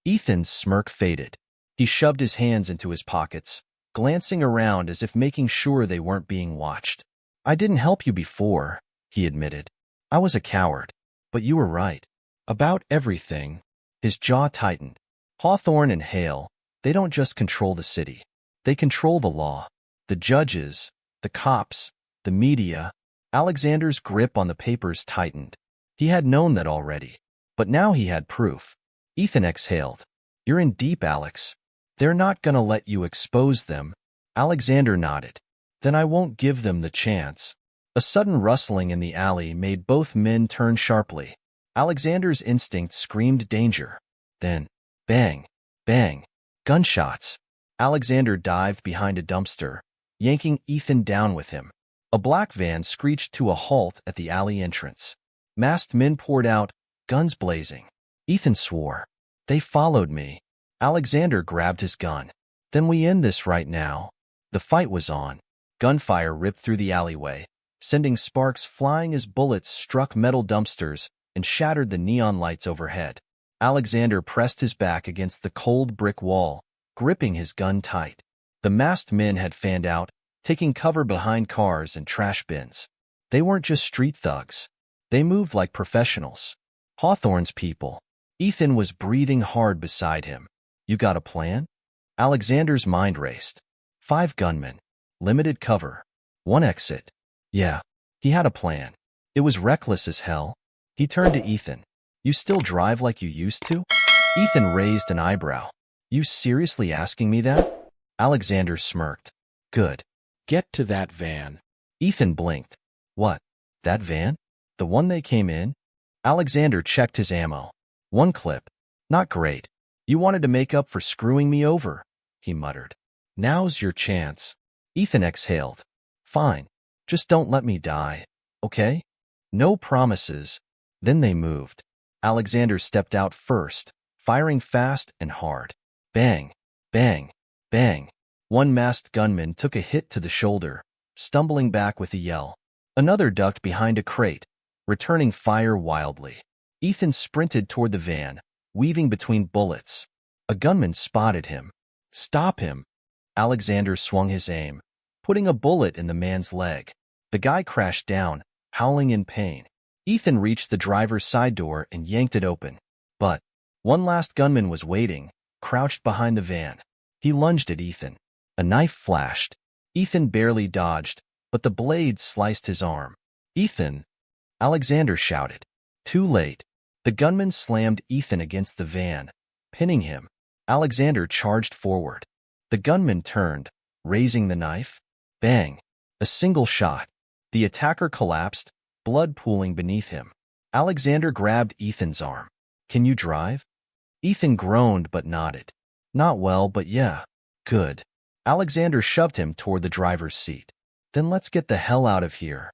Ethan's smirk faded. He shoved his hands into his pockets, glancing around as if making sure they weren't being watched. I didn't help you before, he admitted. I was a coward. But you were right. About everything. His jaw tightened. Hawthorne and Hale, they don't just control the city. They control the law. The judges, the cops, the media. Alexander's grip on the papers tightened. He had known that already, but now he had proof. Ethan exhaled. You're in deep, Alex. They're not gonna let you expose them. Alexander nodded. Then I won't give them the chance. A sudden rustling in the alley made both men turn sharply. Alexander's instinct screamed danger. Then, bang, bang, gunshots. Alexander dived behind a dumpster, yanking Ethan down with him. A black van screeched to a halt at the alley entrance. Masked men poured out, guns blazing. Ethan swore. They followed me. Alexander grabbed his gun. Then we end this right now. The fight was on. Gunfire ripped through the alleyway, sending sparks flying as bullets struck metal dumpsters and shattered the neon lights overhead. Alexander pressed his back against the cold brick wall, gripping his gun tight. The masked men had fanned out, taking cover behind cars and trash bins. They weren't just street thugs. They moved like professionals. Hawthorne's people. Ethan was breathing hard beside him. You got a plan? Alexander's mind raced. 5 gunmen. Limited cover. 1 exit. Yeah, he had a plan. It was reckless as hell. He turned to Ethan. You still drive like you used to? Ethan raised an eyebrow. You seriously asking me that? Alexander smirked. Good. Get to that van. Ethan blinked. What? That van? The one they came in? Alexander checked his ammo. 1 clip. Not great. You wanted to make up for screwing me over, he muttered. Now's your chance. Ethan exhaled. Fine. Just don't let me die, okay? No promises. Then they moved. Alexander stepped out first, firing fast and hard. Bang, bang, bang. 1 masked gunman took a hit to the shoulder, stumbling back with a yell. Another ducked behind a crate, returning fire wildly. Ethan sprinted toward the van, weaving between bullets. A gunman spotted him. Stop him. Alexander swung his aim, putting a bullet in the man's leg. The guy crashed down, howling in pain. Ethan reached the driver's side door and yanked it open. But one last gunman was waiting, crouched behind the van. He lunged at Ethan. A knife flashed. Ethan barely dodged, but the blade sliced his arm. "Ethan!" Alexander shouted. Too late. The gunman slammed Ethan against the van, pinning him. Alexander charged forward. The gunman turned, raising the knife. Bang! A single shot. The attacker collapsed, blood pooling beneath him. Alexander grabbed Ethan's arm. "Can you drive?" Ethan groaned but nodded. "Not well, but yeah. Good." Alexander shoved him toward the driver's seat. "Then let's get the hell out of here."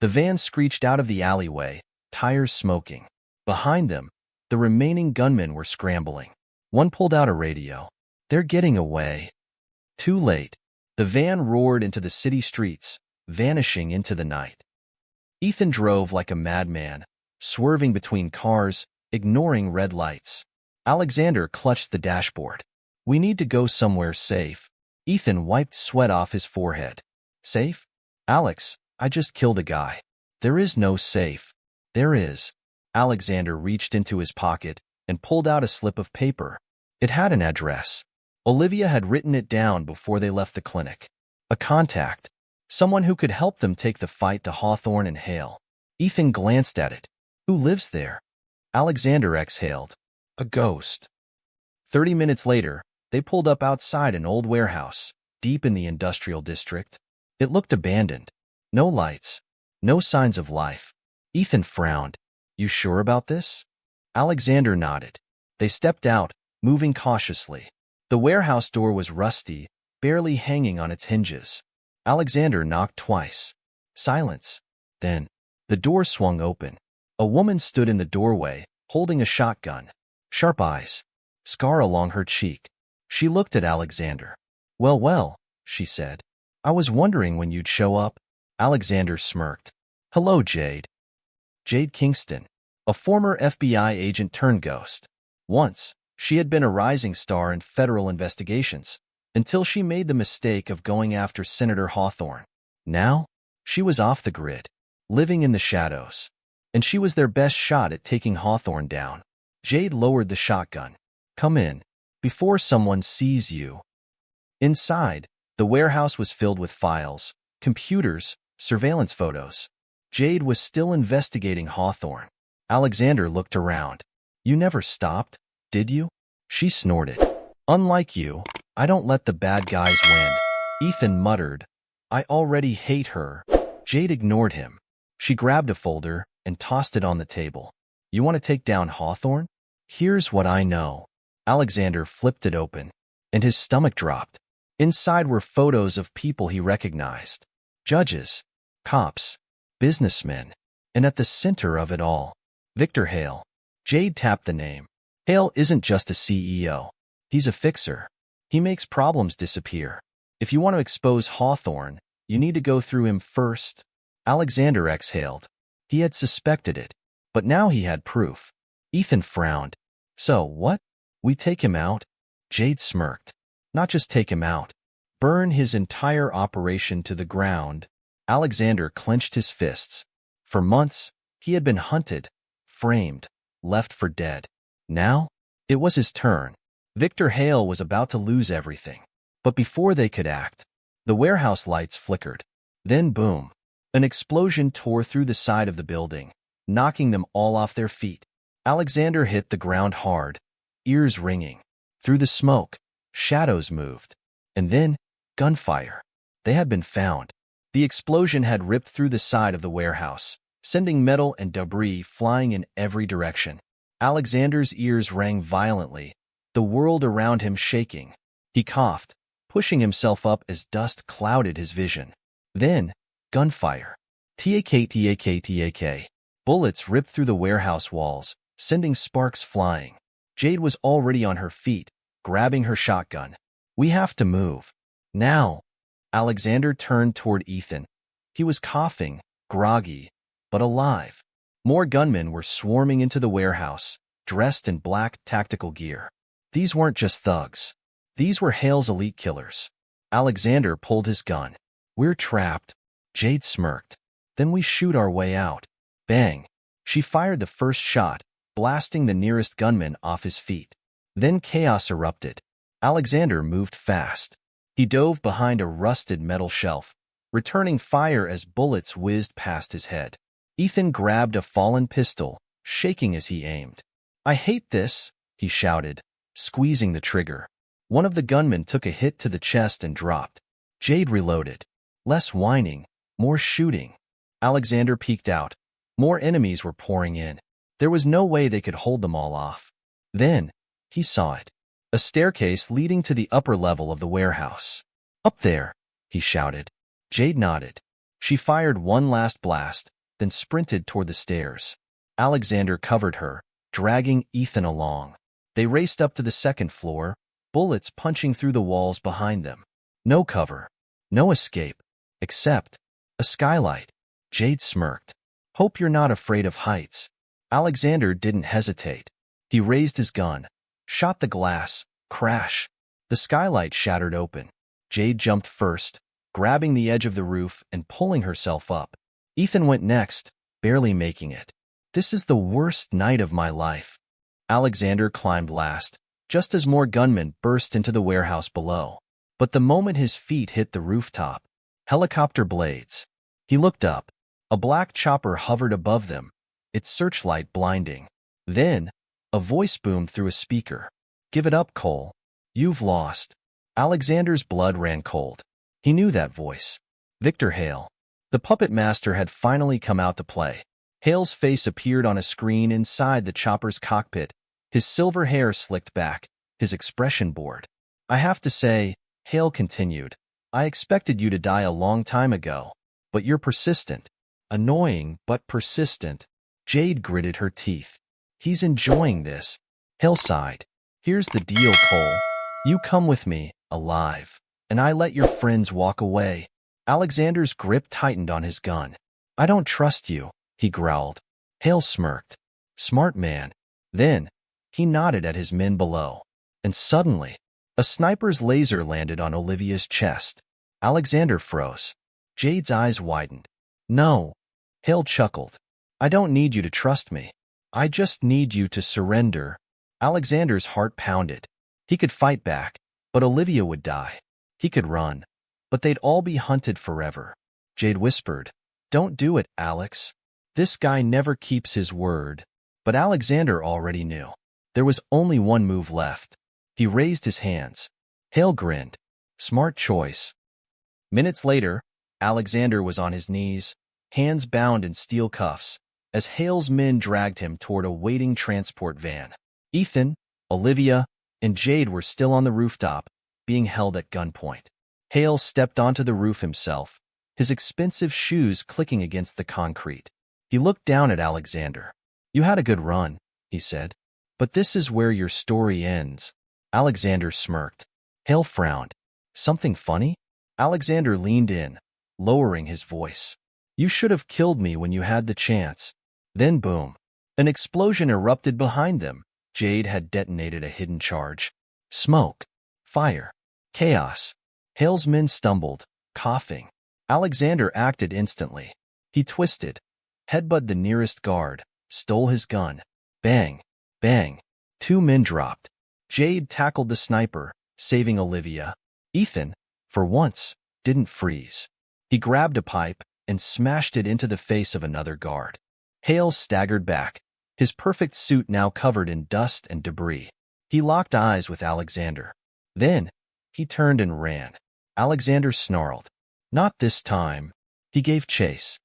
The van screeched out of the alleyway, tires smoking. Behind them, the remaining gunmen were scrambling. One pulled out a radio. "They're getting away." Too late. The van roared into the city streets, vanishing into the night. Ethan drove like a madman, swerving between cars, ignoring red lights. Alexander clutched the dashboard. "We need to go somewhere safe." Ethan wiped sweat off his forehead. "Safe? Alex, I just killed a guy." "There is no safe." "There is." Alexander reached into his pocket and pulled out a slip of paper. It had an address. Olivia had written it down before they left the clinic. A contact. Someone who could help them take the fight to Hawthorne and Hale. Ethan glanced at it. "Who lives there?" Alexander exhaled. "A ghost." 30 minutes later, they pulled up outside an old warehouse, deep in the industrial district. It looked abandoned. No lights. No signs of life. Ethan frowned. "You sure about this?" Alexander nodded. They stepped out, moving cautiously. The warehouse door was rusty, barely hanging on its hinges. Alexander knocked twice. Silence. Then, the door swung open. A woman stood in the doorway, holding a shotgun. Sharp eyes. Scar along her cheek. She looked at Alexander. Well, she said. "I was wondering when you'd show up." Alexander smirked. "Hello, Jade." Jade Kingston, a former FBI agent turned ghost. Once, she had been a rising star in federal investigations, until she made the mistake of going after Senator Hawthorne. Now, she was off the grid, living in the shadows, and she was their best shot at taking Hawthorne down. Jade lowered the shotgun. "Come in, before someone sees you." Inside, the warehouse was filled with files, computers, surveillance photos. Jade was still investigating Hawthorne. Alexander looked around. "You never stopped, did you?" She snorted. "Unlike you, I don't let the bad guys win." Ethan muttered, "I already hate her." Jade ignored him. She grabbed a folder and tossed it on the table. "You want to take down Hawthorne? Here's what I know." Alexander flipped it open, and his stomach dropped. Inside were photos of people he recognized. Judges, cops, businessmen, and at the center of it all, Victor Hale. Jade tapped the name. "Hale isn't just a CEO. He's a fixer. He makes problems disappear. If you want to expose Hawthorne, you need to go through him first." Alexander exhaled. He had suspected it, but now he had proof. Ethan frowned. "So, what? We take him out?" Jade smirked. "Not just take him out. Burn his entire operation to the ground." Alexander clenched his fists. For months, he had been hunted, framed, left for dead. Now, it was his turn. Victor Hale was about to lose everything. But before they could act, the warehouse lights flickered. Then boom, an explosion tore through the side of the building, knocking them all off their feet. Alexander hit the ground hard, ears ringing. Through the smoke, shadows moved. And then, gunfire. They had been found. The explosion had ripped through the side of the warehouse, sending metal and debris flying in every direction. Alexander's ears rang violently, the world around him shaking. He coughed, pushing himself up as dust clouded his vision. Then, gunfire. Tak. Bullets ripped through the warehouse walls, sending sparks flying. Jade was already on her feet, grabbing her shotgun. "We have to move. Now." Alexander turned toward Ethan. He was coughing, groggy, but alive. More gunmen were swarming into the warehouse, dressed in black tactical gear. These weren't just thugs. These were Hale's elite killers. Alexander pulled his gun. "We're trapped." Jade smirked. "Then we shoot our way out." Bang! She fired the first shot, blasting the nearest gunman off his feet. Then chaos erupted. Alexander moved fast. He dove behind a rusted metal shelf, returning fire as bullets whizzed past his head. Ethan grabbed a fallen pistol, shaking as he aimed. "I hate this," he shouted, squeezing the trigger. One of the gunmen took a hit to the chest and dropped. Jade reloaded. Less whining, more shooting. Alexander peeked out. More enemies were pouring in. There was no way they could hold them all off. Then, he saw it. A staircase leading to the upper level of the warehouse. "Up there," he shouted. Jade nodded. She fired one last blast, then sprinted toward the stairs. Alexander covered her, dragging Ethan along. They raced up to the second floor, bullets punching through the walls behind them. No cover, no escape, except a skylight. Jade smirked. "Hope you're not afraid of heights." Alexander didn't hesitate. He raised his gun, shot the glass, crash. The skylight shattered open. Jade jumped first, grabbing the edge of the roof and pulling herself up. Ethan went next, barely making it. "This is the worst night of my life." Alexander climbed last, just as more gunmen burst into the warehouse below. But the moment his feet hit the rooftop, helicopter blades. He looked up. A black chopper hovered above them, its searchlight blinding. Then, a voice boomed through a speaker. "Give it up, Cole. You've lost." Alexander's blood ran cold. He knew that voice. Victor Hale. The puppet master had finally come out to play. Hale's face appeared on a screen inside the chopper's cockpit, his silver hair slicked back, his expression bored. "I have to say," Hale continued, "I expected you to die a long time ago, but you're persistent. Annoying, but persistent." Jade gritted her teeth. "He's enjoying this." Hale sighed. "Here's the deal, Cole. You come with me, alive, and I let your friends walk away." Alexander's grip tightened on his gun. "I don't trust you," he growled. Hale smirked. "Smart man." Then, he nodded at his men below. And suddenly, a sniper's laser landed on Olivia's chest. Alexander froze. Jade's eyes widened. "No." Hale chuckled. "I don't need you to trust me. I just need you to surrender." Alexander's heart pounded. He could fight back, but Olivia would die. He could run, but they'd all be hunted forever. Jade whispered, "Don't do it, Alex. This guy never keeps his word." But Alexander already knew. There was only one move left. He raised his hands. Hale grinned. "Smart choice." Minutes later, Alexander was on his knees, hands bound in steel cuffs, as Hale's men dragged him toward a waiting transport van. Ethan, Olivia, and Jade were still on the rooftop, being held at gunpoint. Hale stepped onto the roof himself, his expensive shoes clicking against the concrete. He looked down at Alexander. "You had a good run," he said, "but this is where your story ends." Alexander smirked. Hale frowned. "Something funny?" Alexander leaned in, lowering his voice. "You should have killed me when you had the chance." Then boom. An explosion erupted behind them. Jade had detonated a hidden charge. Smoke. Fire. Chaos. Hale's men stumbled, coughing. Alexander acted instantly. He twisted, headbutted the nearest guard, stole his gun. Bang. Bang. 2 men dropped. Jade tackled the sniper, saving Olivia. Ethan, for once, didn't freeze. He grabbed a pipe and smashed it into the face of another guard. Hale staggered back, his perfect suit now covered in dust and debris. He locked eyes with Alexander. Then, he turned and ran. Alexander snarled. "Not this time." He gave chase.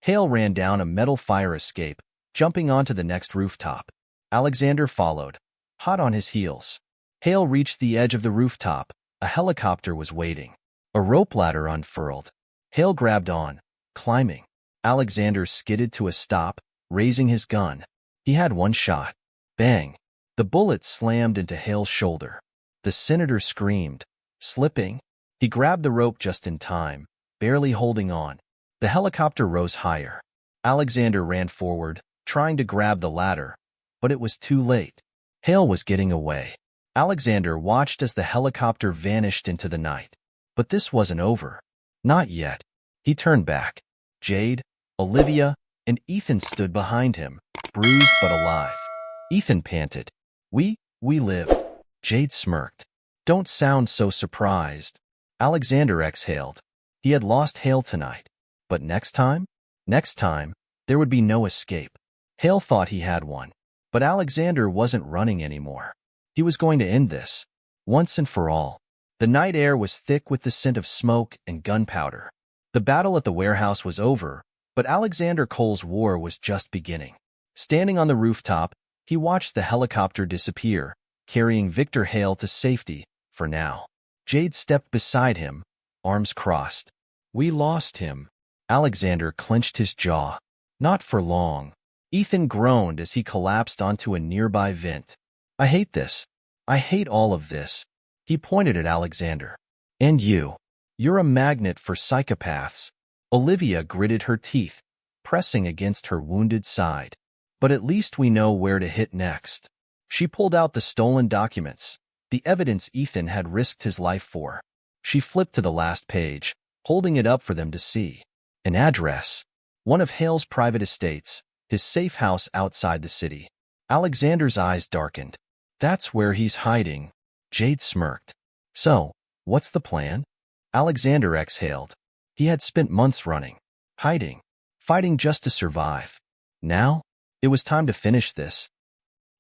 Hale ran down a metal fire escape, jumping onto the next rooftop. Alexander followed, hot on his heels. Hale reached the edge of the rooftop. A helicopter was waiting. A rope ladder unfurled. Hale grabbed on, climbing. Alexander skidded to a stop, raising his gun. He had one shot. Bang! The bullet slammed into Hale's shoulder. The senator screamed, slipping. He grabbed the rope just in time, barely holding on. The helicopter rose higher. Alexander ran forward, trying to grab the ladder, but it was too late. Hale was getting away. Alexander watched as the helicopter vanished into the night. But this wasn't over. Not yet. He turned back. Jade, Olivia, and Ethan stood behind him, bruised but alive. Ethan panted. "We We lived. Jade smirked. Don't sound so surprised. Alexander exhaled. He had lost Hale tonight. But next time? Next time, there would be no escape. Hale thought he had one. But Alexander wasn't running anymore. He was going to end this, once and for all. The night air was thick with the scent of smoke and gunpowder. The battle at the warehouse was over, but Alexander Cole's war was just beginning. Standing on the rooftop, he watched the helicopter disappear, carrying Victor Hale to safety, for now. Jade stepped beside him, arms crossed. We lost him. Alexander clenched his jaw. Not for long. Ethan groaned as he collapsed onto a nearby vent. I hate this. I hate all of this. He pointed at Alexander. And you. You're a magnet for psychopaths. Olivia gritted her teeth, pressing against her wounded side. But at least we know where to hit next. She pulled out the stolen documents, the evidence Ethan had risked his life for. She flipped to the last page, holding it up for them to see. An address. One of Hale's private estates, his safe house outside the city. Alexander's eyes darkened. That's where he's hiding. Jade smirked. So, what's the plan? Alexander exhaled. He had spent months running, hiding, fighting just to survive. Now, it was time to finish this.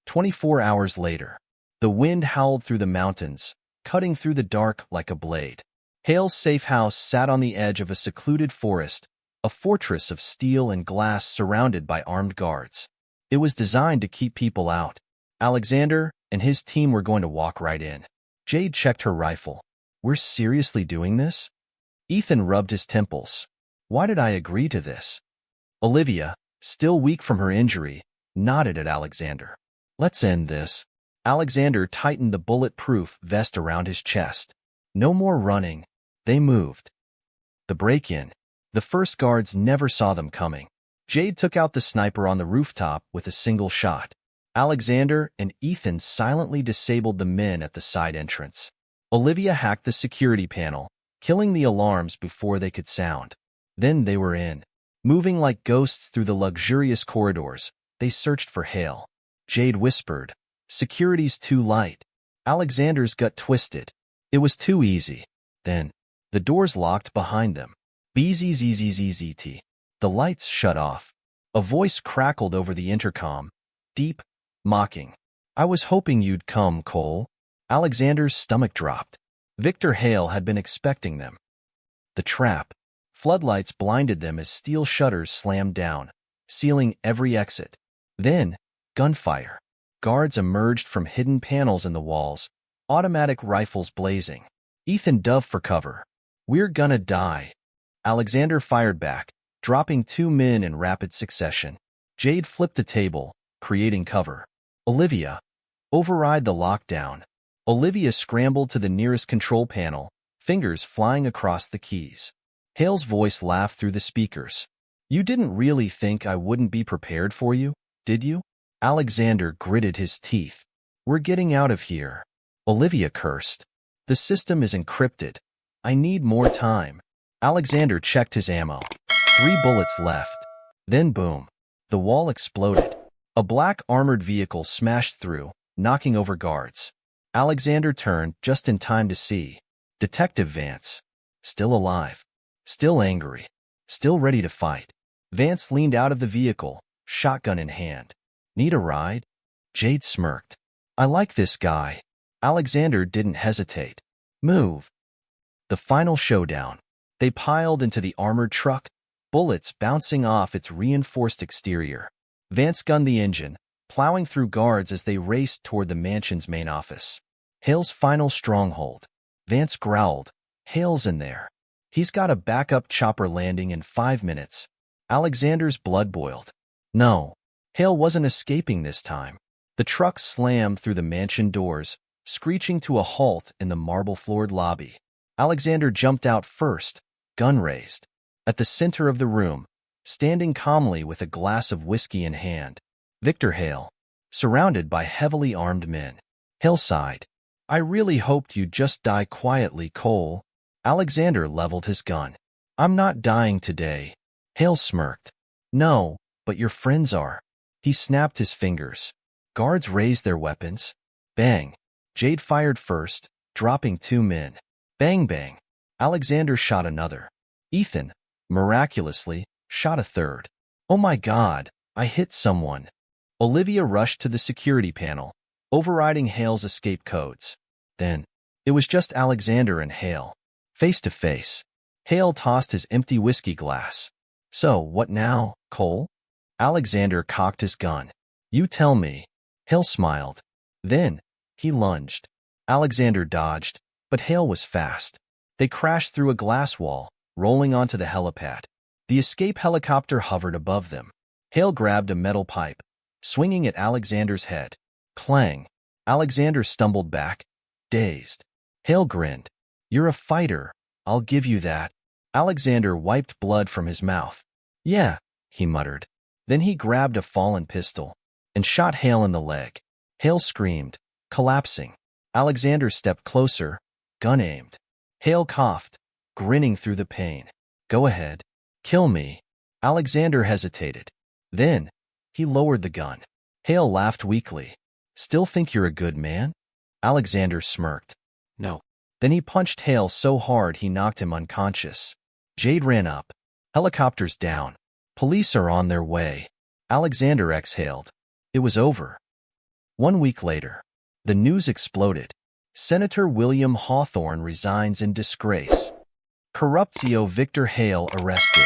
24 hours later, the wind howled through the mountains, cutting through the dark like a blade. Hale's safe house sat on the edge of a secluded forest, a fortress of steel and glass surrounded by armed guards. It was designed to keep people out. Alexander and his team were going to walk right in. Jade checked her rifle. We're seriously doing this? Ethan rubbed his temples. Why did I agree to this? Olivia, still weak from her injury, nodded at Alexander. Let's end this. Alexander tightened the bulletproof vest around his chest. No more running. They moved. The break-in. The first guards never saw them coming. Jade took out the sniper on the rooftop with a single shot. Alexander and Ethan silently disabled the men at the side entrance. Olivia hacked the security panel, killing the alarms before they could sound. Then they were in. Moving like ghosts through the luxurious corridors, they searched for Hale. Jade whispered, "Security's too light." Alexander's gut twisted. It was too easy. Then, the doors locked behind them. Bzzzzzt. The lights shut off. A voice crackled over the intercom, deep, mocking. I was hoping you'd come, Cole. Alexander's stomach dropped. Victor Hale had been expecting them. The trap. Floodlights blinded them as steel shutters slammed down, sealing every exit. Then, gunfire. Guards emerged from hidden panels in the walls, automatic rifles blazing. Ethan dove for cover. We're gonna die. Alexander fired back, dropping 2 men in rapid succession. Jade flipped the table, creating cover. Olivia, override the lockdown. Olivia scrambled to the nearest control panel, fingers flying across the keys. Hale's voice laughed through the speakers. You didn't really think I wouldn't be prepared for you, did you? Alexander gritted his teeth. We're getting out of here. Olivia cursed. The system is encrypted. I need more time. Alexander checked his ammo. 3 bullets left. Then boom. The wall exploded. A black armored vehicle smashed through, knocking over guards. Alexander turned just in time to see Detective Vance. Still alive. Still angry. Still ready to fight. Vance leaned out of the vehicle, shotgun in hand. Need a ride? Jade smirked. I like this guy. Alexander didn't hesitate. Move. The final showdown. They piled into the armored truck, bullets bouncing off its reinforced exterior. Vance gunned the engine, plowing through guards as they raced toward the mansion's main office. Hale's final stronghold. Vance growled. Hale's in there. He's got a backup chopper landing in 5 minutes. Alexander's blood boiled. No. Hale wasn't escaping this time. The truck slammed through the mansion doors, screeching to a halt in the marble-floored lobby. Alexander jumped out first, gun raised. At the center of the room, standing calmly with a glass of whiskey in hand, Victor Hale, surrounded by heavily armed men. Hale sighed. I really hoped you'd just die quietly, Cole. Alexander leveled his gun. I'm not dying today. Hale smirked. No, but your friends are. He snapped his fingers. Guards raised their weapons. Bang. Jade fired first, dropping 2 men. Bang bang. Alexander shot another. Ethan, miraculously, shot a third. Oh my God, I hit someone. Olivia rushed to the security panel, overriding Hale's escape codes. Then, it was just Alexander and Hale. Face to face. Hale tossed his empty whiskey glass. So, what now, Cole? Alexander cocked his gun. You tell me. Hale smiled. Then, he lunged. Alexander dodged, but Hale was fast. They crashed through a glass wall, rolling onto the helipad. The escape helicopter hovered above them. Hale grabbed a metal pipe, swinging at Alexander's head. Clang. Alexander stumbled back, dazed. Hale grinned. You're a fighter. I'll give you that. Alexander wiped blood from his mouth. Yeah, he muttered. Then he grabbed a fallen pistol and shot Hale in the leg. Hale screamed, collapsing. Alexander stepped closer, gun aimed. Hale coughed, grinning through the pain. Go ahead. Kill me. Alexander hesitated. Then, he lowered the gun. Hale laughed weakly. Still think you're a good man? Alexander smirked. No. Then he punched Hale so hard he knocked him unconscious. Jade ran up. Helicopters down. Police are on their way. Alexander exhaled. It was over. 1 week later, the news exploded. Senator William Hawthorne resigns in disgrace. Corruptio Victor Hale arrested.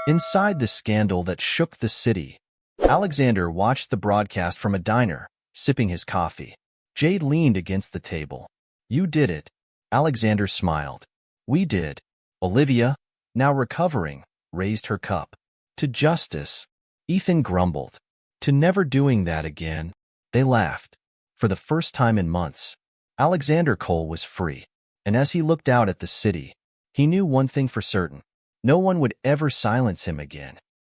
Inside the scandal that shook the city, Alexander watched the broadcast from a diner, sipping his coffee. Jade leaned against the table. You did it. Alexander smiled. We did. Olivia, now recovering, raised her cup. To justice. Ethan grumbled. To never doing that again. They laughed. For the first time in months, Alexander Cole was free. And as he looked out at the city, he knew one thing for certain. No one would ever silence him again.